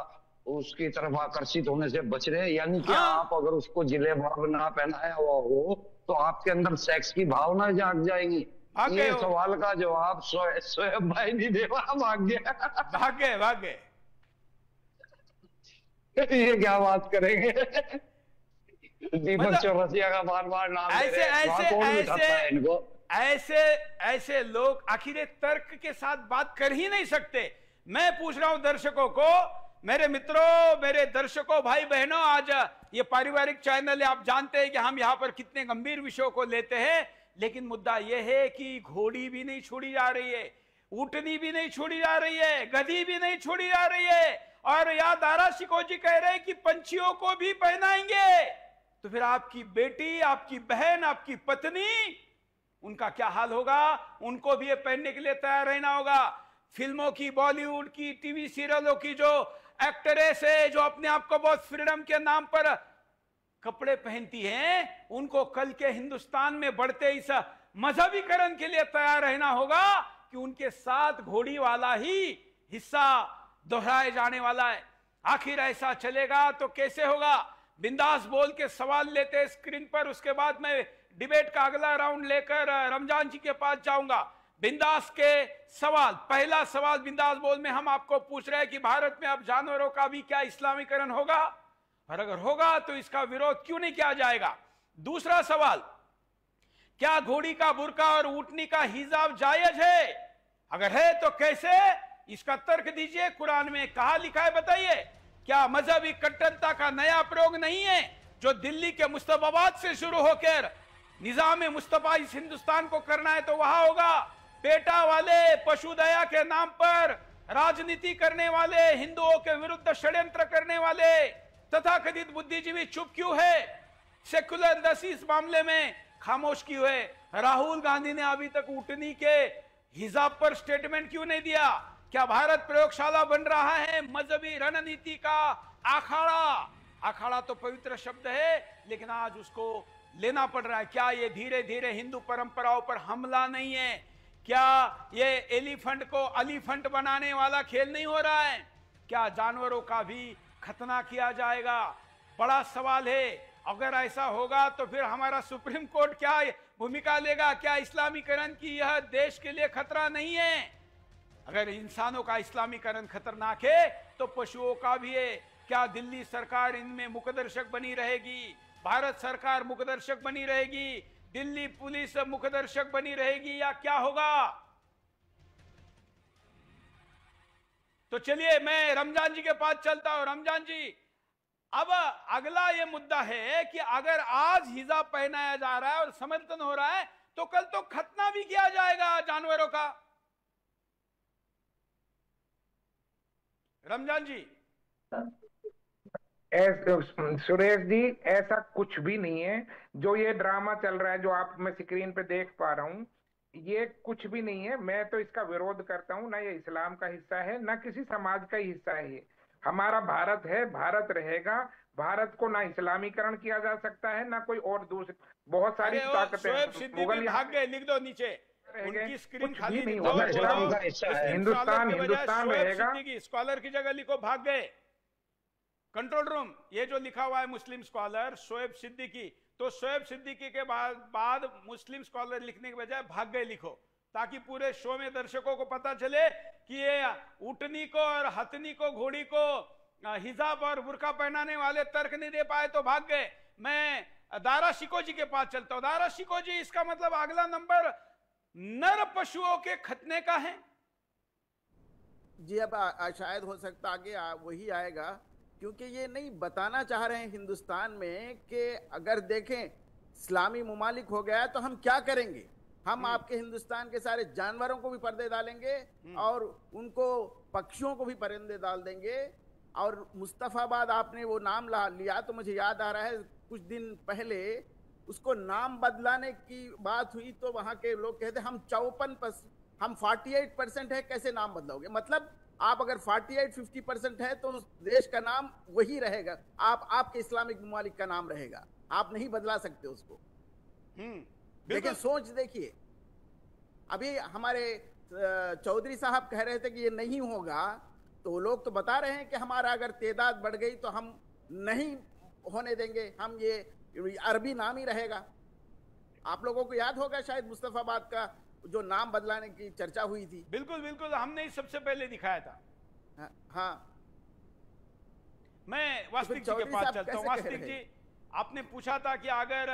उसकी तरफ आकर्षित होने से बच रहे हैं? यानी कि आप अगर उसको जिलेबाब ना पहनाया हुआ हो तो आपके अंदर सेक्स की भावना जाग जाएगी। ये सवाल का जवाब शोएब भाई नहीं दे पा, भाग गए। ये क्या बात करेंगे? दीपक चौरसिया का बार नाम ऐसे लोग आखिर तर्क के साथ बात कर ही नहीं सकते। मैं पूछ रहा हूं दर्शकों को, मेरे मित्रों, मेरे दर्शकों, भाई बहनों, आज ये पारिवारिक चैनल है, आप जानते हैं कि हम यहाँ पर कितने गंभीर विषयों को लेते हैं, लेकिन मुद्दा यह है कि घोड़ी भी नहीं छोड़ी जा रही है, ऊँटनी भी नहीं छोड़ी जा रही है, गधी भी नहीं छोड़ी जा रही है, और या दारा शिकोह जी कह रहे हैं कि पंछियों को भी पहनाएंगे। तो फिर आपकी बेटी, आपकी बहन, आपकी पत्नी, उनका क्या हाल होगा? उनको भी ये पहनने के लिए तैयार रहना होगा। फिल्मों की, बॉलीवुड की, टीवी सीरियलों की जो एक्ट्रेस है, जो अपने आप को बहुत फ्रीडम के नाम पर कपड़े पहनती हैं, उनको कल के हिंदुस्तान में बढ़ते इस मजहबीकरण के लिए तैयार रहना होगा कि उनके साथ घोड़ी वाला ही हिस्सा दोहराए जाने वाला है। आखिर ऐसा चलेगा तो कैसे होगा? बिंदास बोल के सवाल लेते हैं स्क्रीन पर, उसके बाद मैं डिबेट का अगला राउंड लेकर रमजान जी के पास जाऊंगा। बिंदास के सवाल, पहला सवाल बिंदास बोल में हम आपको पूछ रहे हैं कि भारत में अब जानवरों का भी क्या इस्लामीकरण होगा, और अगर होगा तो इसका विरोध क्यों नहीं किया जाएगा? दूसरा सवाल, क्या घोड़ी का बुर्का और ऊँटनी का हिजाब जायज है? अगर है तो कैसे? इसका तर्क दीजिए। कुरान में कहा लिखा है, बताइए। क्या मजहबी कट्टरता का नया प्रयोग नहीं है जो दिल्ली के मुस्तफाबाद से शुरू होकर निजाम मुस्तफा इस हिंदुस्तान को करना है तो वहां होगा? पेटा वाले, पशु दया के नाम पर राजनीति करने वाले, हिंदुओं के विरुद्ध षड्यंत्र करने वाले तथाकथित बुद्धिजीवी चुप क्यों है? सेकुलर दस इस मामले में खामोश क्यों है? राहुल गांधी ने अभी तक ऊँटनी के हिजाब पर स्टेटमेंट क्यों नहीं दिया? क्या भारत प्रयोगशाला बन रहा है मजहबी रणनीति का अखाड़ा तो पवित्र शब्द है, लेकिन आज उसको लेना पड़ रहा है। क्या ये धीरे धीरे हिंदू परंपराओं पर हमला नहीं है? क्या ये एलिफेंट को अलीफेंट बनाने वाला खेल नहीं हो रहा है? क्या जानवरों का भी खतना किया जाएगा? बड़ा सवाल है। अगर ऐसा होगा तो फिर हमारा सुप्रीम कोर्ट क्या भूमिका लेगा? क्या इस्लामीकरण की यह देश के लिए खतरा नहीं है? अगर इंसानों का इस्लामीकरण खतरनाक है तो पशुओं का भी है। क्या दिल्ली सरकार इनमें मुखदर्शक बनी रहेगी? भारत सरकार मुखदर्शक बनी रहेगी? दिल्ली पुलिस मुखदर्शक बनी रहेगी या क्या होगा? तो चलिए मैं रमजान जी के पास चलता हूं। रमजान जी, अब अगला ये मुद्दा है कि अगर आज हिजाब पहनाया जा रहा है और समर्थन हो रहा है तो कल तो खतना भी किया जाएगा जानवरों का। रमजान जी। सुरेश जी, ऐसा कुछ भी नहीं है। जो ये ड्रामा चल रहा है, जो आप मैं स्क्रीन पे देख पा रहा हूँ, ये कुछ भी नहीं है। मैं तो इसका विरोध करता हूँ। ना ये इस्लाम का हिस्सा है, ना किसी समाज का हिस्सा है। ये हमारा भारत है, भारत रहेगा। भारत को ना इस्लामीकरण किया जा सकता है, ना कोई और दूसरी बहुत सारी ताकतें। मुगल भाग गए, लिख दो नीचे, उनकी स्क्रीन खाली नहीं होगा। हिंदुस्तान रहेगा। स्कॉलर की जगह लिखो भाग गए। कंट्रोल रूम, ये जो लिखा हुआ है मुस्लिम स्कॉलर शोएब सिद्दीकी, तो शोएब सिद्दीकी के बाद मुस्लिम स्कॉलर लिखने के बजाय भाग गए लिखो, ताकि पूरे शो में दर्शकों को पता चले कि ये ऊँटनी को और हथनी को, घोड़ी को हिजाब और बुर्का पहनाने वाले तर्क नहीं दे पाए तो भाग गए। मैं दारा शिको जी के पास चलता हूं। दारा शिको जी, इसका मतलब अगला नंबर नर पशुओं के खतने का है? जी, अब शायद हो सकता आगे वही आएगा, क्योंकि ये नहीं बताना चाह रहे हैं हिंदुस्तान में कि अगर देखें इस्लामी मुमालिक हो गया तो हम क्या करेंगे। हम आपके हिंदुस्तान के सारे जानवरों को भी पर्दे डालेंगे और उनको पक्षियों को भी पर्दे डाल देंगे। और मुस्तफाबाद आपने वो नाम लिया तो मुझे याद आ रहा है कुछ दिन पहले उसको नाम बदलाने की बात हुई तो वहां के लोग कहते हम 48% है, कैसे नाम बदलाओगे? मतलब आप अगर 48-50% है तो उस देश का नाम वही रहेगा, आपके इस्लामिक मुमालिक का नाम रहेगा, आप नहीं बदला सकते उसको। लेकिन सोच देखिए, अभी हमारे चौधरी साहब कह रहे थे कि ये नहीं होगा, तो लोग तो बता रहे हैं कि हमारा अगर तादाद बढ़ गई तो हम नहीं होने देंगे, हम ये अरबी नाम ही रहेगा। आप लोगों को याद होगा शायद मुस्तफाबाद का जो नाम बदलाने की चर्चा हुई थी। बिल्कुल बिल्कुल, हमने ही सबसे पहले दिखाया था। हाँ, मैं वास्तविक जी के पास चलता हूँ। वास्तविक जी, आपने पूछा था कि अगर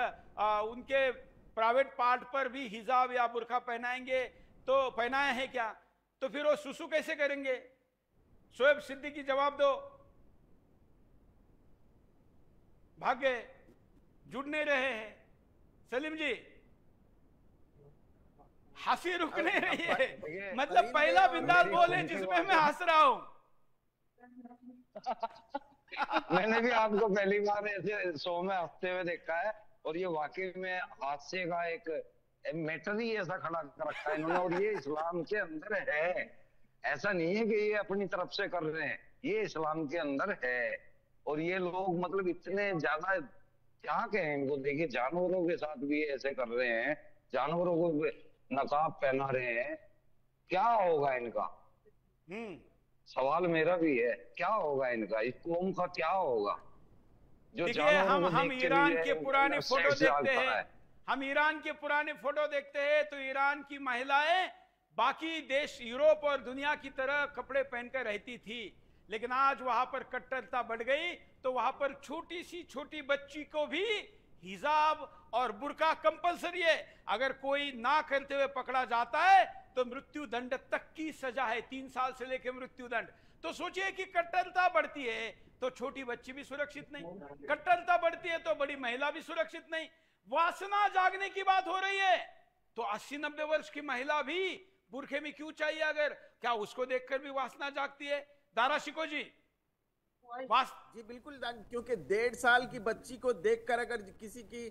उनके प्राइवेट पार्ट पर भी हिजाब या बुर्का पहनाएंगे तो पहनाया है क्या, तो फिर वो सुसु कैसे करेंगे? शोएब सिद्दीकी जवाब दो। भाग गए, जुड़ नहीं रहे हैं। सलीम जी, हंसी रुक नहीं रही है। मतलब पहला बिंदास बोले जिसमें मैं हंस रहा हूं। मैंने भी आपको पहली बार ऐसे शो में हंसते हुए देखा है, और ये वाकई में हास्य का एक मैटर ही ऐसा खड़ा कर रखा है इन्होंने। और ये इस्लाम के अंदर है, ऐसा नहीं है कि ये अपनी तरफ से कर रहे हैं, ये इस्लाम के अंदर है। और ये लोग मतलब इतने ज्यादा, क्या कहें इनको। देखिए, जानवरों के साथ भी ऐसे कर रहे हैं, जानवरों को नकाब पहना रहे हैं। क्या होगा इनका? सवाल मेरा भी है, क्या होगा इनका? इस कौम का क्या होगा? जो हम ईरान के पुराने फोटो देखते हैं, हम ईरान के पुराने फोटो देखते हैं तो ईरान की महिलाएं बाकी देश यूरोप और दुनिया की तरह कपड़े पहनकर रहती थी, लेकिन आज वहां पर कट्टरता बढ़ गई तो वहां पर छोटी सी छोटी बच्ची को भी हिजाब और बुर्का कंपलसरी है। अगर कोई ना करते हुए पकड़ा जाता है तो मृत्यु दंड तक की सजा है, 3 साल से लेकर मृत्यु दंड। तो सोचिए कि कट्टरता बढ़ती है तो छोटी बच्ची भी सुरक्षित नहीं, कट्टरता बढ़ती है तो बड़ी महिला भी सुरक्षित नहीं। वासना जागने की बात हो रही है तो 80-90 वर्ष की महिला भी बुरखे में क्यों चाहिए? अगर क्या उसको देखकर भी वासना जागती है? दारा शिको जी। जी बिल्कुल, क्योंकि 1.5 साल की बच्ची को देखकर अगर किसी की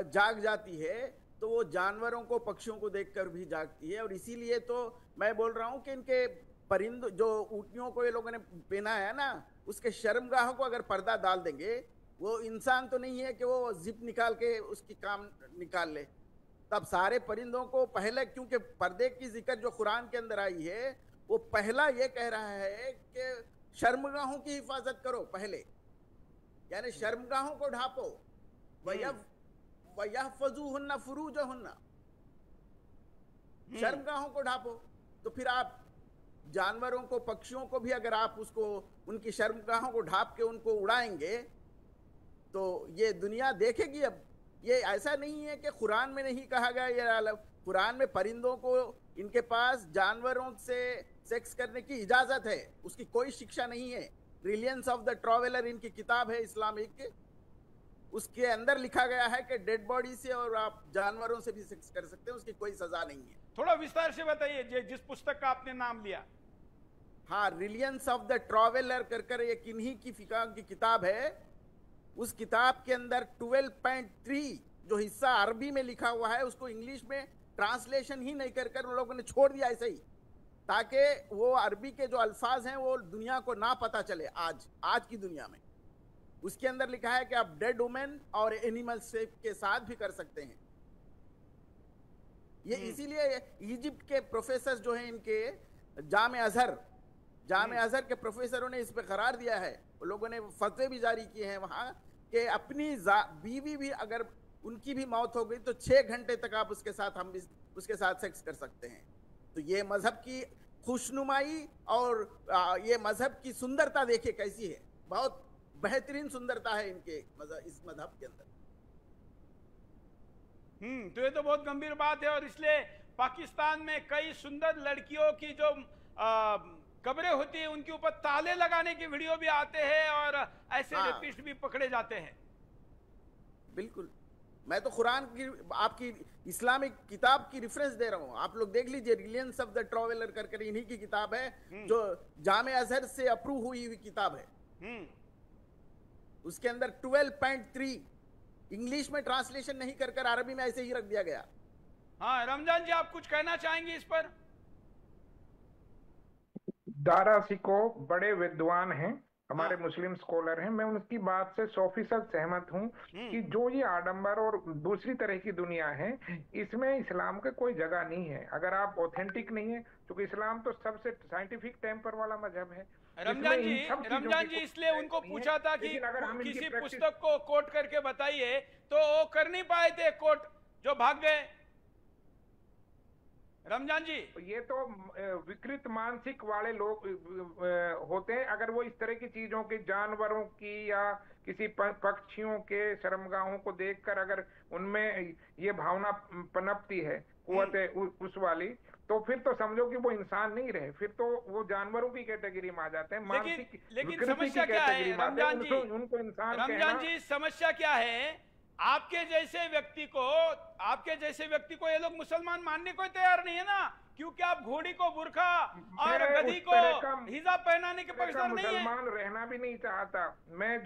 जाग जाती है तो वो जानवरों को, पक्षियों को देखकर भी जागती है। और इसीलिए तो मैं बोल रहा हूं कि इनके परिंदों, जो ऊँटनियों को ये लोगों ने पहना है ना, उसके शर्मगाहों को अगर पर्दा डाल देंगे, वो इंसान तो नहीं है कि वो जिप निकाल के उसकी काम निकाल ले। तब सारे परिंदों को पहले, क्योंकि पर्दे की जिक्र जो कुरान के अंदर आई है वो पहला ये कह रहा है कि शर्मगाहों की हिफाजत करो पहले, यानी शर्मगाहों को ढांपो। वयहफज़ूहुन्ना फुरूजहुन्ना, शर्मगाहों को ढांपो। तो फिर आप जानवरों को, पक्षियों को भी अगर आप उसको उनकी शर्मगाहों को ढांप के उनको उड़ाएंगे तो ये दुनिया देखेगी। अब ये ऐसा नहीं है कि कुरान में नहीं कहा गया, ये कुरान में परिंदों को, इनके पास जानवरों से सेक्स करने की इजाजत है, उसकी कोई शिक्षा नहीं है। ब्रिलियंस ऑफ द ट्रैवलर इनकी किताब है इस्लामिक, उसके अंदर लिखा गया है कि डेड बॉडी से और आप जानवरों से भी सेक्स कर सकते हैं, उसकी कोई सजा नहीं है। थोड़ा विस्तार से बताइए जिस पुस्तक का आपने नाम लिया। हाँ, रिलियंस ऑफ द ट्रैवलर कर एक इन्हीं की फिका की किताब है। उस किताब के अंदर 12.3 जो हिस्सा अरबी में लिखा हुआ है उसको इंग्लिश में ट्रांसलेशन ही नहीं कर उन लोगों ने छोड़ दिया ऐसे ही, ताकि वो अरबी के जो अल्फाज हैं वो दुनिया को ना पता चले आज की दुनिया में। उसके अंदर लिखा है कि आप डेड वुमेन और एनिमल्स के साथ भी कर सकते हैं। ये इसीलिए इजिप्ट के प्रोफेसर जो हैं, इनके जामे अजहर के प्रोफेसरों ने इस पे करार दिया है, वो लोगों ने फतवे भी जारी किए हैं वहां कि अपनी बीवी भी अगर उनकी भी मौत हो गई तो 6 घंटे तक आप उसके साथ सेक्स कर सकते हैं। तो ये मजहब की खुशनुमाई और ये मजहब की सुंदरता देखिए कैसी है, बहुत बेहतरीन सुंदरता है इनके इस मजहब के अंदर। तो ये तो बहुत गंभीर बात है, और इसलिए पाकिस्तान में कई सुंदर लड़कियों की जो कब्रें होती है उनके ऊपर ताले लगाने के वीडियो भी आते हैं और ऐसे रेपिस्ट भी पकड़े जाते हैं। बिल्कुल, मैं तो कुरान की आपकी इस्लामिक किताब की रेफरेंस दे रहा हूं, आप लोग देख लीजिए। रिलियंस ऑफ द ट्रैवलर करके इन्हीं की किताब है जो जामे अजहर से अप्रूव हुई हुई किताब है। उसके अंदर 12.3 इंग्लिश में ट्रांसलेशन नहीं कर अरबी में ऐसे ही रख दिया गया। हाँ, रमजान जी आप कुछ कहना चाहेंगे इस पर? दारा सिको बड़े विद्वान हैं, हमारे मुस्लिम स्कॉलर हैं, मैं उनकी बात से 100% सहमत हूँ कि जो ये आडंबर और दूसरी तरह की दुनिया है इसमें इस्लाम का कोई जगह नहीं है अगर आप ऑथेंटिक नहीं है, क्योंकि इस्लाम तो सबसे साइंटिफिक टेम्पर वाला मजहब है। रमजान जी इसलिए उनको पूछा था कि किसी पुस्तक को कोट करके बताइए, तो वो कर नहीं पाए थे कोट, जो भाग गए। रमजान जी, ये तो विकृत मानसिक वाले लोग होते हैं। अगर वो इस तरह की चीजों की, जानवरों की या किसी पक्षियों के शर्मगाहों को देखकर अगर उनमें ये भावना पनपती है, कुव्वत उस वाली, तो फिर तो समझो कि वो इंसान नहीं रहे, फिर तो वो जानवरों की कैटेगरी में आ जाते हैं। लेकिन समस्या क्या है रमजान जी? उनको इंसान रमजान जी, समस्या क्या है? आपके जैसे व्यक्ति को ये लोग मुसलमान मानने को तैयार नहीं है ना, क्योंकि आप घोड़ी को बुरखा और गधी को हिजाब पहनाने के पक्षधर नहीं है। मुसलमान रहना भी नहीं चाहता मैं।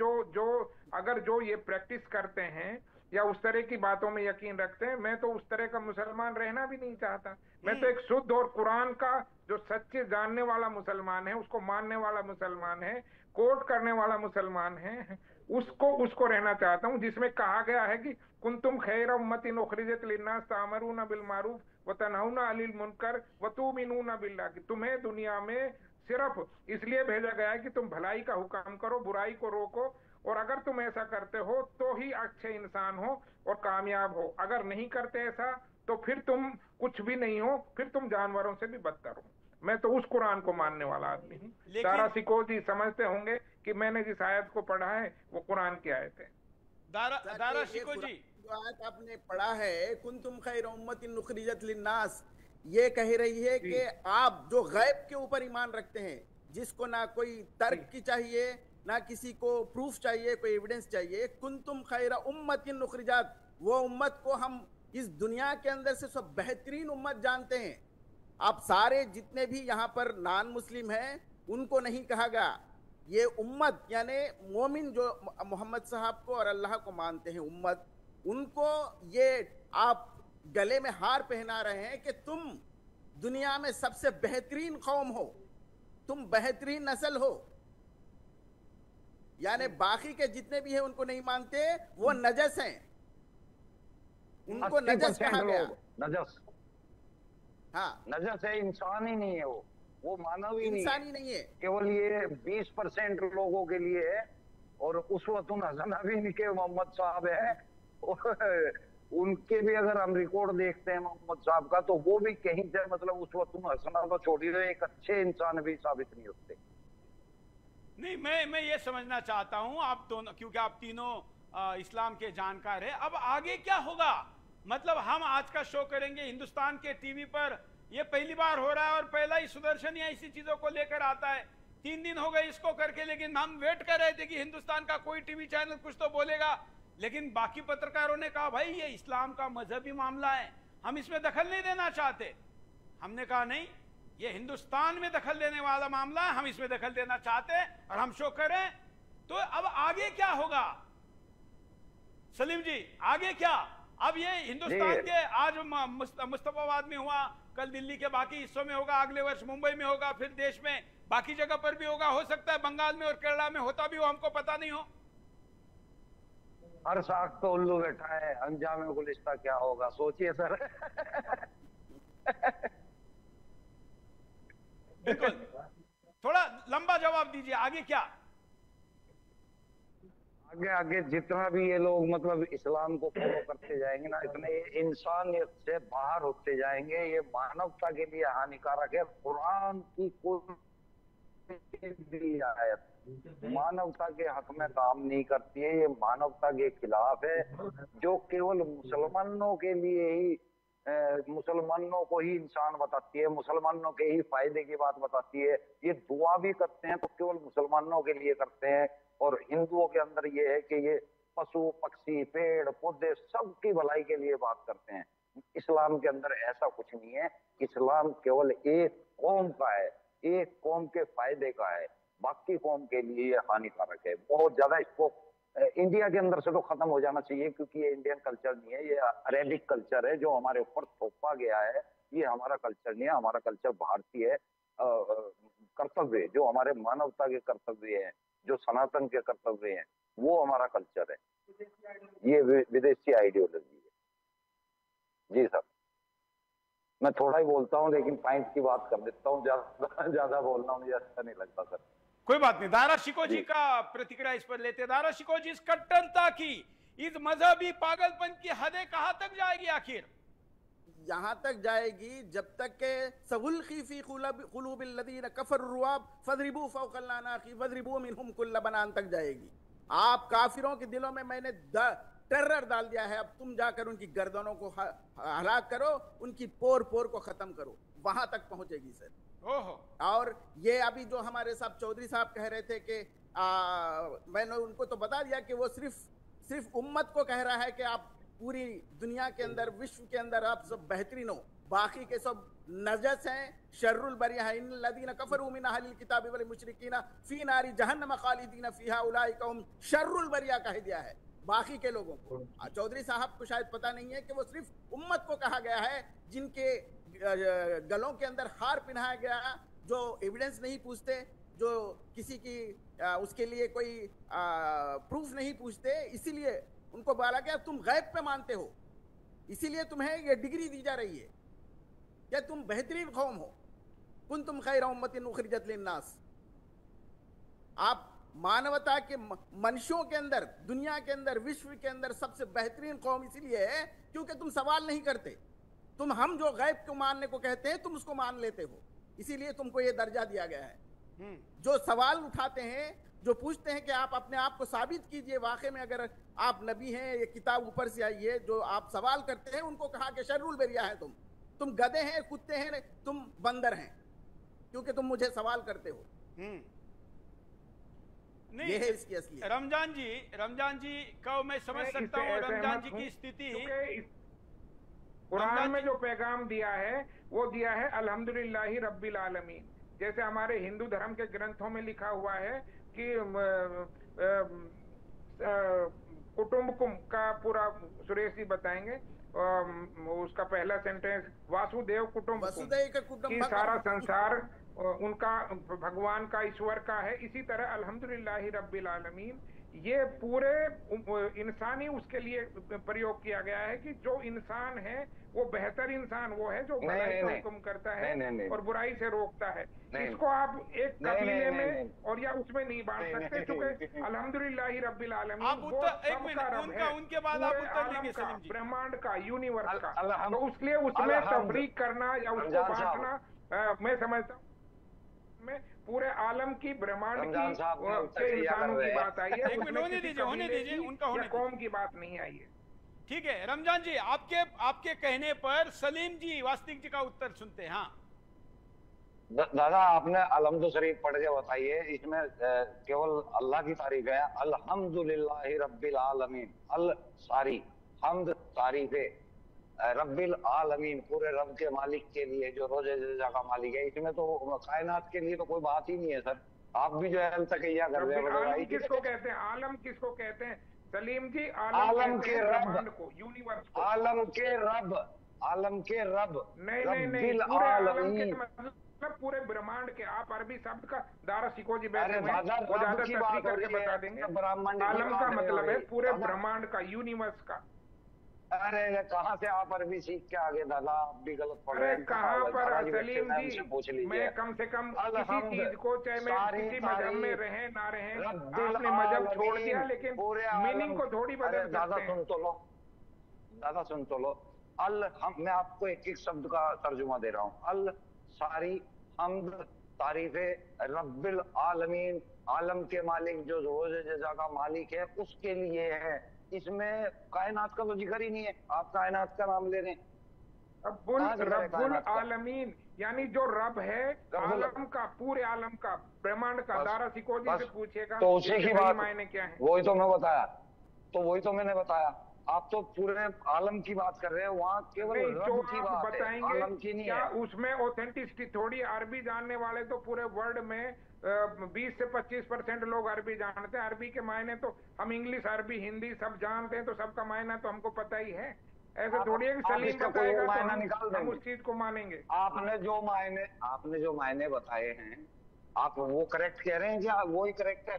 अगर जो ये प्रैक्टिस करते हैं या उस तरह की बातों में यकीन रखते हैं, मैं तो उस तरह का मुसलमान रहना भी नहीं चाहता। मैं तो एक शुद्ध और कुरान का जो सच्चे जानने वाला मुसलमान है, उसको मानने वाला मुसलमान है, कोट करने वाला मुसलमान है, उसको रहना चाहता हूँ, जिसमें कहा गया है कि कुंतुम खैर उम्मतिन उखरिजत लिन्नास तामरूना बिल मारूफ व तनहौना अनिल मुनकर व तुमिनूना बिल्लाह, कि तुम्हें दुनिया में सिर्फ इसलिए भेजा गया है कि तुम भलाई का हुक्म करो, बुराई को रोको, और अगर तुम ऐसा करते हो तो ही अच्छे इंसान हो और कामयाब हो। अगर नहीं करते ऐसा तो फिर तुम कुछ भी नहीं हो, फिर तुम जानवरों से भी बदतर हो। मैं तो उस कुरान को मानने वाला आदमी हूँ। दारा सिको जी समझते होंगे कि मैंने जिस आयत को पढ़ा है वो कुरान की आयत है। दारा सिको जी, जो आयत आपने पढ़ा है कुंतुम खैर उम्मतिन उखरिजत लिन्नास, ये कह रही है कि आप जो गैब के ऊपर ईमान रखते हैं, जिसको ना कोई तर्क की चाहिए, ना किसी को प्रूफ चाहिए, कोई एविडेंस चाहिए, कुंतुम खैर उम्मतिन उखरिजत, वो उम्मत को हम इस दुनिया के अंदर से सब बेहतरीन उम्मत जानते हैं। आप सारे जितने भी यहाँ पर नॉन मुस्लिम हैं उनको नहीं कहा गया, ये उम्मत यानी मोमिन जो मोहम्मद साहब को और अल्लाह को मानते हैं उम्मत, उनको ये आप गले में हार पहना रहे हैं कि तुम दुनिया में सबसे बेहतरीन कौम हो, तुम बेहतरीन नस्ल हो। यानी बाकी के जितने भी हैं उनको नहीं मानते, वो नजस हैं, उनको नजस कहा गया। नजस, हाँ, नजस है, इंसान ही नहीं है वो मानव ही इंसान ही नहीं है। केवल ये 20% लोगों के लिए है, और उस वक्त हसन नबी के मोहम्मद साहब है, उनके भी अगर हम रिकॉर्ड देखते हैं मोहम्मद साहब का, तो वो भी कहीं से मतलब उस वक्त तुम हंसना तो छोड़ी दो, एक अच्छे इंसान भी साबित नहीं होते। नहीं, मैं ये समझना चाहता हूं, आप दोनों, क्योंकि आप तीनों इस्लाम के जानकार हैं, अब आगे क्या होगा? मतलब हम आज का शो करेंगे हिंदुस्तान के टीवी पर, ये पहली बार हो रहा है और पहला ही सुदर्शन या इसी चीजों को लेकर आता है। 3 दिन हो गए इसको करके, लेकिन हम वेट कर रहे थे कि हिंदुस्तान का कोई टीवी चैनल कुछ तो बोलेगा, लेकिन बाकी पत्रकारों ने कहा भाई ये इस्लाम का मजहबी मामला है, हम इसमें दखल नहीं देना चाहते। हमने कहा नहीं, ये हिंदुस्तान में दखल देने वाला मामला है, हम इसमें दखल देना चाहते हैं और हम शो करें। तो अब आगे क्या होगा सलीम जी, आगे क्या? अब ये हिंदुस्तान के आज मुस्तफाबाद में हुआ, कल दिल्ली के बाकी हिस्सों में होगा, अगले वर्ष मुंबई में होगा, फिर देश में बाकी जगह पर भी होगा, हो सकता है बंगाल में और केरला में होता भी हो, हमको पता नहीं हो। हर साख तो उल्लू बैठा है, अंजाम गुलिस्ता क्या होगा, सोचिए सर। बिल्कुल, थोड़ा लंबा जवाब दीजिए, आगे क्या? आगे आगे जितना भी ये लोग मतलब इस्लाम को फॉलो करते जाएंगे ना, इतने इंसानियत से बाहर होते जाएंगे, ये मानवता के लिए हानिकारक है। कुरान की कोई भी आयत मानवता के हक में काम नहीं करती है, ये मानवता के खिलाफ है, जो केवल मुसलमानों के लिए ही मुसलमानों को ही इंसान बताती है, मुसलमानों के ही फायदे की बात बताती है। ये दुआ भी करते हैं तो केवल मुसलमानों के लिए करते हैं, और हिंदुओं के अंदर ये है कि ये पशु पक्षी पेड़ पौधे सबकी भलाई के लिए बात करते हैं। इस्लाम के अंदर ऐसा कुछ नहीं है, इस्लाम केवल एक कौम का है, एक कौम के फायदे का है, बाकी कौम के लिए ये हानिकारक है। बहुत ज्यादा इसको इंडिया के अंदर से तो खत्म हो जाना चाहिए, क्योंकि ये इंडियन कल्चर नहीं है, ये अरेबिक कल्चर है जो हमारे ऊपर थोपा गया है। ये हमारा कल्चर नहीं है, हमारा कल्चर भारतीय है। कर्तव्य जो हमारे मानवता के कर्तव्य हैं, जो सनातन के कर्तव्य हैं, वो हमारा कल्चर है, ये विदेशी आइडियोलॉजी है। जी सर, मैं थोड़ा ही बोलता हूँ लेकिन पॉइंट की बात कर देता हूँ, ज्यादा बोलना मुझे अच्छा नहीं लगता सर। कोई बात नहीं, दारा शिको जी का प्रतिक्रिया इस पर लेते। दारा शिको जी, इस कट्टरता की, इस मजहबी पागलपन की हदें कहां तक जाएगी आखिर? यहां तक जाएगी जब तक के सगुल्खी फी कुलूबिल लदीन कफरु रुआब फदरिबू फौकल नानाखी वदरिबू मिनहुम कुल्ल बनान तक जाएगी। आप काफिरों के दिलों में मैंने टेरर डाल दिया है, अब तुम जाकर उनकी गर्दनों को हलाक करो, उनकी पोर पोर को खत्म करो, वहां तक पहुंचेगी सर। और ये अभी जो हमारे साहब चौधरी साहब कह रहे थे कि मैंने उनको तो बता दिया कि वो सिर्फ उम्मत को कह रहा है कि आप पूरी दुनिया के अंदर, विश्व के अंदर आप सब बेहतरीन हो, बाकी के सब नजस हैं, शर्रुल बरिया है। इन लदीन कफरू मिन अहलिल किताबि वल मुशरिकीना फी नारी जहन्नम खालिदीन फीहा उलाइका हुम शर्रुल बरिया कह दिया है बाकी के लोगों को। चौधरी साहब को शायद पता नहीं है कि वो सिर्फ उम्मत को कहा गया है, जिनके गलों के अंदर हार पहनाया गया, जो एविडेंस नहीं पूछते, जो किसी की उसके लिए कोई प्रूफ नहीं पूछते, इसीलिए उनको बोला गया तुम गैब पे मानते हो, इसीलिए तुम्हें ये डिग्री दी जा रही है कि तुम बेहतरीन कौम हो। कुंतुम खैर उम्मतिन उखरिजत लिन्नास। आप मानवता के मनुष्यों के अंदर, दुनिया के अंदर, विश्व के अंदर सबसे बेहतरीन कौम इसीलिए है क्योंकि तुम सवाल नहीं करते। तुम हम जो गैब को मानने को कहते हैं तुम उसको मान लेते हो, इसीलिए तुमको ये दर्जा दिया गया है। जो सवाल उठाते हैं, जो पूछते हैं कि आप अपने आप को साबित कीजिए, वाकई में अगर आप नबी हैं, ये किताब ऊपर से आई है, जो आप सवाल करते हैं उनको कहा कि शर्रुल बरिया है, तुम गधे हैं, कुत्ते हैं, तुम बंदर हैं, क्योंकि तुम मुझे सवाल करते हो। नहीं, ये है इसकी असलियत। रमजान जी को मैं समझ सकता हूँ, रमजान जी की स्थिति। कुरान में जो पैगाम दिया है वो दिया है अल्हम्दुलिल्लाहि रब्बिल आलमीन। जैसे हमारे हिंदू धर्म के ग्रंथों में लिखा हुआ है कि कुटुंबकुम का पूरा सुरेश जी बताएंगे, उसका पहला सेंटेंस वासुदेव कुटुंबकुम कि सारा संसार उनका भगवान का, ईश्वर का है। इसी तरह अल्हम्दुलिल्लाहि रब्बिल आलमीन ये पूरे इंसानी उसके लिए प्रयोग किया गया है कि जो इंसान है वो बेहतर इंसान वो है जो भलाई का हुक्म करता है और बुराई से रोकता है। इसको आप एक कबीले में और या उसमें नहीं बांट सकते, क्योंकि अल्हम्दुलिल्लाह रब्बिल आलमीन वो सबका रब है, उनके बाद आप उत्तर लेंगे का, सलीम जी। ब्रह्मांड का, यूनिवर्स का, तो उसके लिए उसमें तफरीक करना या उसको बांटना मैं समझता हूँ में पूरे आलम की ब्रह्मांड की इंसानों की बात आई है, होने दीजिए उनका होने कौम की बात नहीं आई है। ठीक है रमजान जी, आपके कहने पर सलीम जी वास्तविक जी का उत्तर सुनते हैं। हाँ दादा, आपने अलहम्दु शरीफ पढ़ के बताइए, इसमें केवल अल्लाह की तारीफ है। अल्हम्दुलिल्लाहि रब्बिल आलमीन, अल सारी हम्द तारीफे रब्बिल आलमीन, पूरे रब के मालिक के लिए जो रोजे जजा का मालिक है। इसमें तो कायनात के लिए तो कोई बात ही नहीं है सर। आप भी जो है तकैया कर रहे हैं। आलम किसको कहते हैं? आलम किसको कहते हैं सलीम जी? आलम के रब को, यूनिवर्स को। आलम के रब, आलम के रब, नहीं, पूरे आलम के मतलब पूरे ब्रह्मांड के। आप अरबी शब्द का दारा सीखो जी, बैठे हुए करके बता देंगे। आलम का मतलब है पूरे ब्रह्मांड का, यूनिवर्स का। अरे कहाँ से आप अरबी सीख के आगे दादा? आप भी गलत पढ़ रहे हैं। कहाँ पर सलीम जी, मैं कम से कम किसी चीज को, चाहे मैं किसी मजहब में रहे ना रहे, आपने मजहब छोड़ दिया लेकिन मीनिंग को थोड़ी बदल सकते हैं। दादा सुन तो लो, दादा सुन तो लो। मैं आपको एक एक शब्द का तर्जुमा दे रहा हूँ। अल सारी हम्द तारीफे रब्बिल आलमीन, आलम के मालिक जो रोज जजा का मालिक है उसके लिए है। इसमें कायनात का तो जिक्र ही नहीं है। आप कायनात का नाम ले रहे हैं। रब्बुल आलमीन यानी जो रब है आलम का, पूरे आलम का, ब्रह्मांड का। दारा सिकोजी से पूछेगा तो उसी की बात, मायने क्या है? वही तो मैं बताया, तो वही तो मैंने बताया। आप तो पूरे आलम की बात कर रहे हैं, वहाँ केवल रब की बात बताएंगे, है, आलम की नहीं क्या है। उसमें ऑथेंटिसिटी थोड़ी? अरबी जानने वाले तो पूरे वर्ल्ड में 20 से 25% लोग अरबी जानते हैं। अरबी के मायने तो हम इंग्लिश, अरबी, हिंदी सब जानते हैं, तो सबका मायना तो हमको पता ही है। ऐसे थोड़ी है कि सलीम बताएगा तो हम उस चीज को मानेंगे। आपने जो मायने बताए हैं, आप वो करेक्ट कह रहे हैं क्या? वो ही करेक्ट है?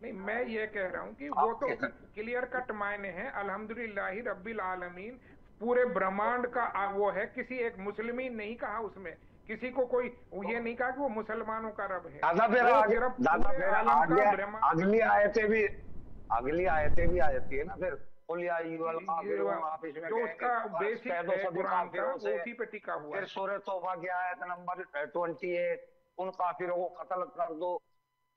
नहीं, मैं ये कह रहा हूँ कि वो तो क्लियर कट मायने हैं। अल्हम्दुलिल्लाहि रब्बिल आलमीन पूरे ब्रह्मांड का वो है। किसी एक मुस्लिम ही नहीं कहा उसमें, किसी को कोई ये नहीं कहा कि वो मुसलमानों का रब है। अगली आयतें भी आ जाती है ना फिर। आप इसमें जो उसका बेसिक है कुरान का, उसी पे टिका हुआ है। फिर सूरह तौबा की आयत नंबर 28, उन काफिरों को कत्ल कर दो।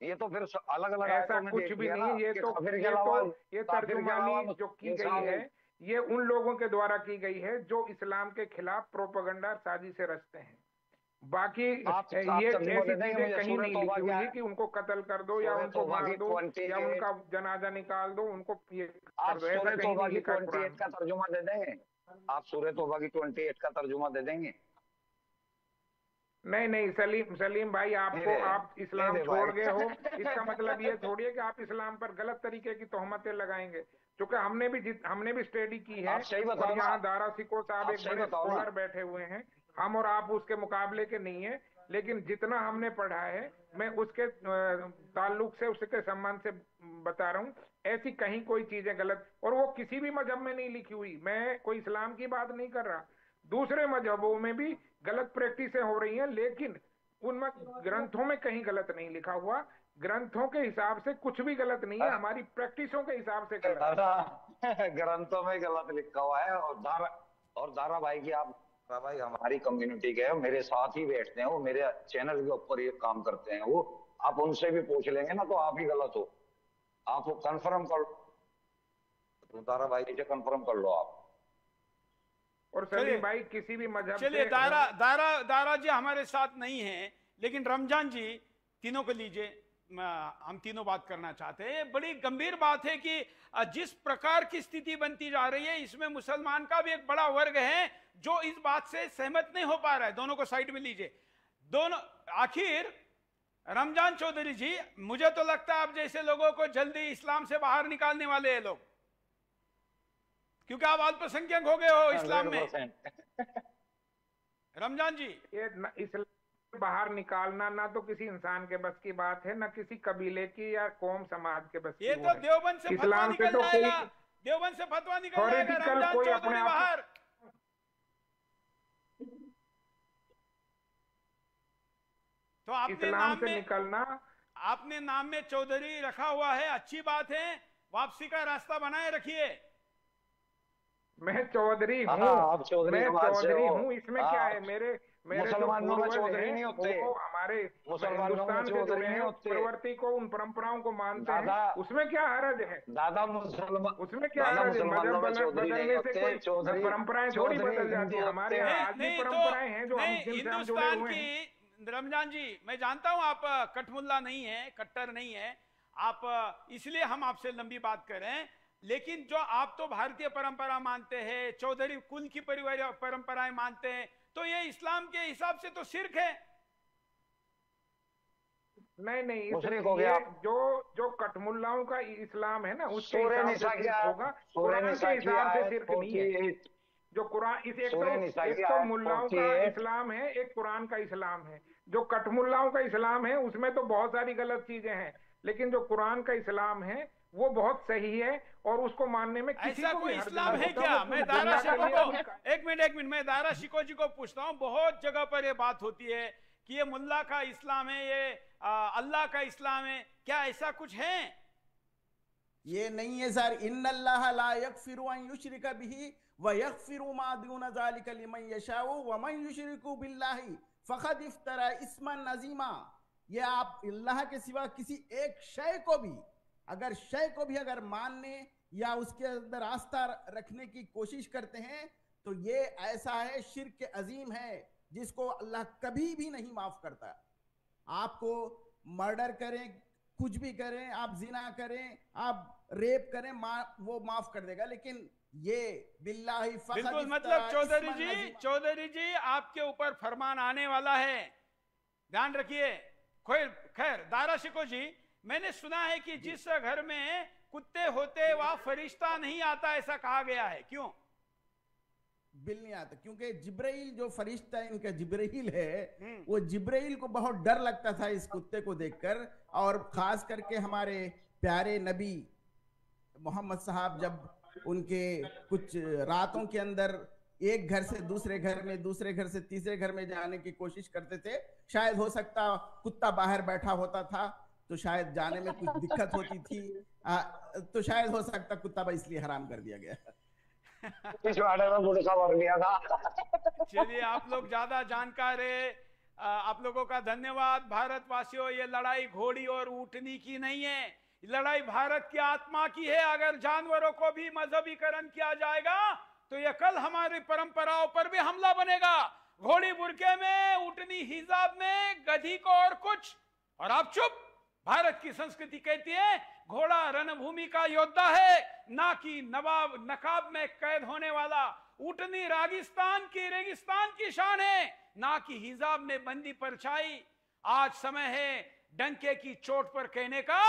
ये तो फिर अलग अलग ऐसा कुछ भी नहीं। ये तर्जुमानी जो की गई है ये उन लोगों के द्वारा की गई है जो इस्लाम के खिलाफ प्रोपेगेंडा साजिशें रचते हैं। बाकी ये ऐसी चीजें कहीं नहीं लिखी हुई है कि उनको कत्ल कर दो या उनको मार दो या उनका जनाजा निकाल दो, उनको ये कर दो। ऐसा कहीं नहीं लिखा है कुरान का तर्जुमा दे देंगे आप? सूरह तौबा की 28 का तर्जुमा दे देंगे? नहीं सलीम भाई, आप इस्लाम छोड़ गए हो, इसका मतलब ये थोड़ी है कि आप इस्लाम पर गलत तरीके की तोहमतें लगाएंगे। क्योंकि हमने भी स्टडी की है और यहाँ दारा सिको साहब एक बड़े स्कॉलर बैठे हुए हैं। हम और आप उसके मुकाबले के नहीं है, लेकिन जितना हमने पढ़ा है मैं उसके ताल्लुक से, उसके संबंध से बता रहा हूँ। ऐसी कहीं कोई चीजें गलत, और वो किसी भी मजहब में नहीं लिखी हुई। मैं कोई इस्लाम की बात नहीं कर रहा, दूसरे मजहबों में भी गलत प्रैक्टिसें हो रही हैं, लेकिन उनमें ग्रंथों में कहीं गलत नहीं लिखा हुआ। ग्रंथों के हिसाब से कुछ भी गलत नहीं है, हमारी प्रैक्टिसों के हिसाब से गलत है। ग्रंथों में गलत लिखा हुआ है। और दारा भाई की, आप भाई हमारी कम्युनिटी के, मेरे साथ ही बैठते हैं, वो मेरे चैनल के ऊपर ये काम करते हैं। वो आप उनसे भी पूछ लेंगे ना तो आप ही गलत हो। आप कंफर्म कर लो, दारा भाई से कंफर्म कर लो आप। और सलीम भाई किसी भी मजहब, चलिए दारा जी हमारे साथ नहीं है, लेकिन रमजान जी तीनों को लीजिए। हम तीनों बात करना चाहते हैं। बड़ी गंभीर बात है कि जिस प्रकार की स्थिति बनती जा रही है, इसमें मुसलमान का भी एक बड़ा वर्ग है जो इस बात से सहमत नहीं हो पा रहा है। दोनों को साइड में लीजिए। दोनों आखिर रमजान चौधरी जी, मुझे तो लगता है आप जैसे लोगों को जल्दी इस्लाम से बाहर निकालने वाले हैं लोग, क्योंकि आप अल्पसंख्यक हो गए हो इस्लाम में। रमजान जी, बाहर निकालना ना तो किसी इंसान के बस की बात है, ना किसी कबीले की या कौम समाज के बस की। ये तो देवबंद से फतवा इस्लाम से निकल तो कोई जाएगा, देवबंद से फतवा निकल जाएगा, थ्योरेटिकल रमजान कोई चौधरी अपने आप बाहर। तो आपने इस्लाम नाम से में, निकलना, आपने नाम में चौधरी रखा हुआ है, अच्छी बात है, वापसी का रास्ता बनाए रखिए। मैं चौधरी हूँ, आप चौधरी मैं समाज से चौधरी हो। हूँ, इसमें क्या है? मेरे जो मुसलमानों में पूर्वज चौधरी हैं, नहीं होते, वो हमारे मुसलमानों में हिंदुस्तान से चौधरी जुड़े नहीं हैं, होते। प्रवृत्ति को, उन परंपराओं को मानते हैं, दादा, उसमें क्या हरज है? दादा मुसलमान, उसमें क्या दादा हरज है? मुसलमानों मजहब में चौधरी नहीं बदलने से होते, कोई चौधरी परंपराएं थोड़ी चौधरी बदल जाती हिंदू है। होते हमारे हैं। यहाँ आज भी नहीं, परंपराएं हैं जो हम नहीं, जिनसे हम जुड़े हिंदुस्तान हुए हैं। की, रमजान जी मैं जानता हूं आप कठमुल्ला नहीं है, कट्टर नहीं है आप, इसलिए हम आपसे लंबी बात करें, लेकिन जो आप तो भारतीय परंपरा मानते हैं, चौधरी कुल की परिवार परंपराएं मानते हैं, तो ये इस्लाम के हिसाब से तो शिर्क है। नहीं, मुशरिक हो गया। जो कठमुल्लाओं का इस्लाम है ना, उसके सूरह हिसाब निसा से की शिर्क होगा, सूरह कुरान के निसा की हिसाब से आयत शिर्क नहीं है। 48, जो कुरान, इस एक सूरह निसा की तो आयत मुल्लाओं का 48, इस्लाम है, एक कुरान का इस्लाम है। जो कठमुल्लाओं का इस्लाम है उसमें तो बहुत सारी गलत चीजें हैं, लेकिन जो कुरान का इस्लाम है वो बहुत सही है, और उसको मानने में किसी ऐसा को कोई भी हर्ज इस्लाम नहीं है होता। क्या? वो मैं दुनिया दारा का शिको ये- को, एक मिनट मैं दारा शिको जी को पूछता हूँ, बहुत जगह पर ये बात होती है कि ये मुल्ला का इस्लाम है, ये अल्लाह का इस्लाम है, क्या ऐसा कुछ है? ये नहीं है सर। इन्नल्लाह ला यगफिरु अन युश्रिका बिही व यगफिरु मा दून ज़ालिका लिमन यशाउ व मन युश्रिकु बिल्लाहि फक़द इफ्तरा इस्मन अज़ीमा। ये आप अल्लाह के सिवा किसी एक शय को भी, अगर शय को भी अगर मानने या उसके अंदर आस्था रखने की कोशिश करते हैं तो ये ऐसा है, शिर्क अजीम है, जिसको अल्लाह कभी भी नहीं माफ करता। आपको मर्डर करें, कुछ भी करें, आप जिना करें, आप रेप करें, वो माफ कर देगा, लेकिन ये बिल्लाहि फक़द बिल्कुल, इफ्तरा मतलब इस्मन चौधरी जी आपके ऊपर फरमान आने वाला है, ध्यान रखिए। खैर दारा शिको जी, मैंने सुना है कि जिस घर में कुत्ते होते वहां फरिश्ता नहीं आता, ऐसा कहा गया है, क्यों? बिल नहीं आता, क्योंकि जिब्राइल जो फरिश्ता इनका जिब्राइल है, वो जिब्राइल को बहुत डर लगता था इस कुत्ते को देखकर, और खास करके हमारे प्यारे नबी मोहम्मद साहब जब उनके कुछ रातों के अंदर एक घर से दूसरे घर में, दूसरे घर से तीसरे घर में जाने की कोशिश करते थे, शायद हो सकता कुत्ता बाहर बैठा होता था तो शायद जाने में कुछ दिक्कत होती थी, तो शायद हो सकता कुत्ता भाई इसलिए हराम कर दिया गया। पिछवाड़े में गुड़का भर लिया था। चलिए, आप लोग ज्यादा जानकार है, आप लोगों का धन्यवाद। भारतवासियों, ये लड़ाई घोड़ी और ऊँटनी की नहीं है, लड़ाई भारत की आत्मा की है। अगर जानवरों को भी मजहबीकरण किया जाएगा तो ये कल हमारी परंपराओं पर भी हमला बनेगा। घोड़ी बुरके में, ऊँटनी हिजाब में, गधी को और कुछ, और आप चुप। भारत की संस्कृति कहती है घोड़ा रणभूमि का योद्धा है, ना कि नकाब में कैद होने वाला। ऊँटनी रेगिस्तान की शान है, ना कि हिजाब में बंदी परछाई। आज समय है डंके की चोट पर कहने का,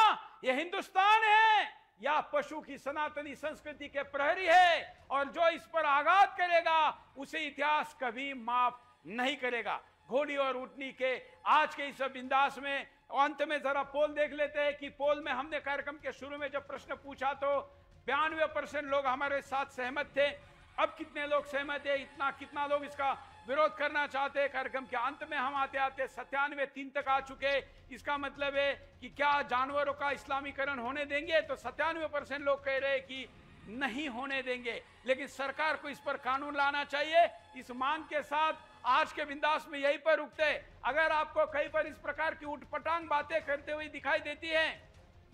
यह हिंदुस्तान है या पशु की सनातनी संस्कृति के प्रहरी है, और जो इस पर आघात करेगा उसे इतिहास कभी माफ नहीं करेगा। घोड़ी और ऊँटनी के आज के इस बिंदास में अंत में जरा पोल देख लेते हैं कि पोल में हमने कार्यक्रम के शुरू में जब प्रश्न पूछा तो 92% लोग हमारे साथ सहमत थे। अब कितने लोग सहमत है, कितना लोग इसका विरोध करना चाहते हैं। कार्यक्रम के अंत में हम आते आते 97-3 तक आ चुके। इसका मतलब है कि क्या जानवरों का इस्लामीकरण होने देंगे, तो 97% लोग कह रहे हैं कि नहीं होने देंगे, लेकिन सरकार को इस पर कानून लाना चाहिए। इस मांग के साथ आज के बिंदास में यहीं पर रुकते। अगर आपको कहीं पर इस प्रकार की उठपटांग बातें करते हुए दिखाई देती हैं,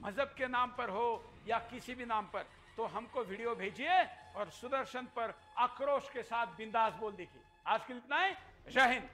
मजहब के नाम पर हो या किसी भी नाम पर, तो हमको वीडियो भेजिए और सुदर्शन पर आक्रोश के साथ बिंदास बोल देखिए। आज के लिए इतना है। जय हिंद।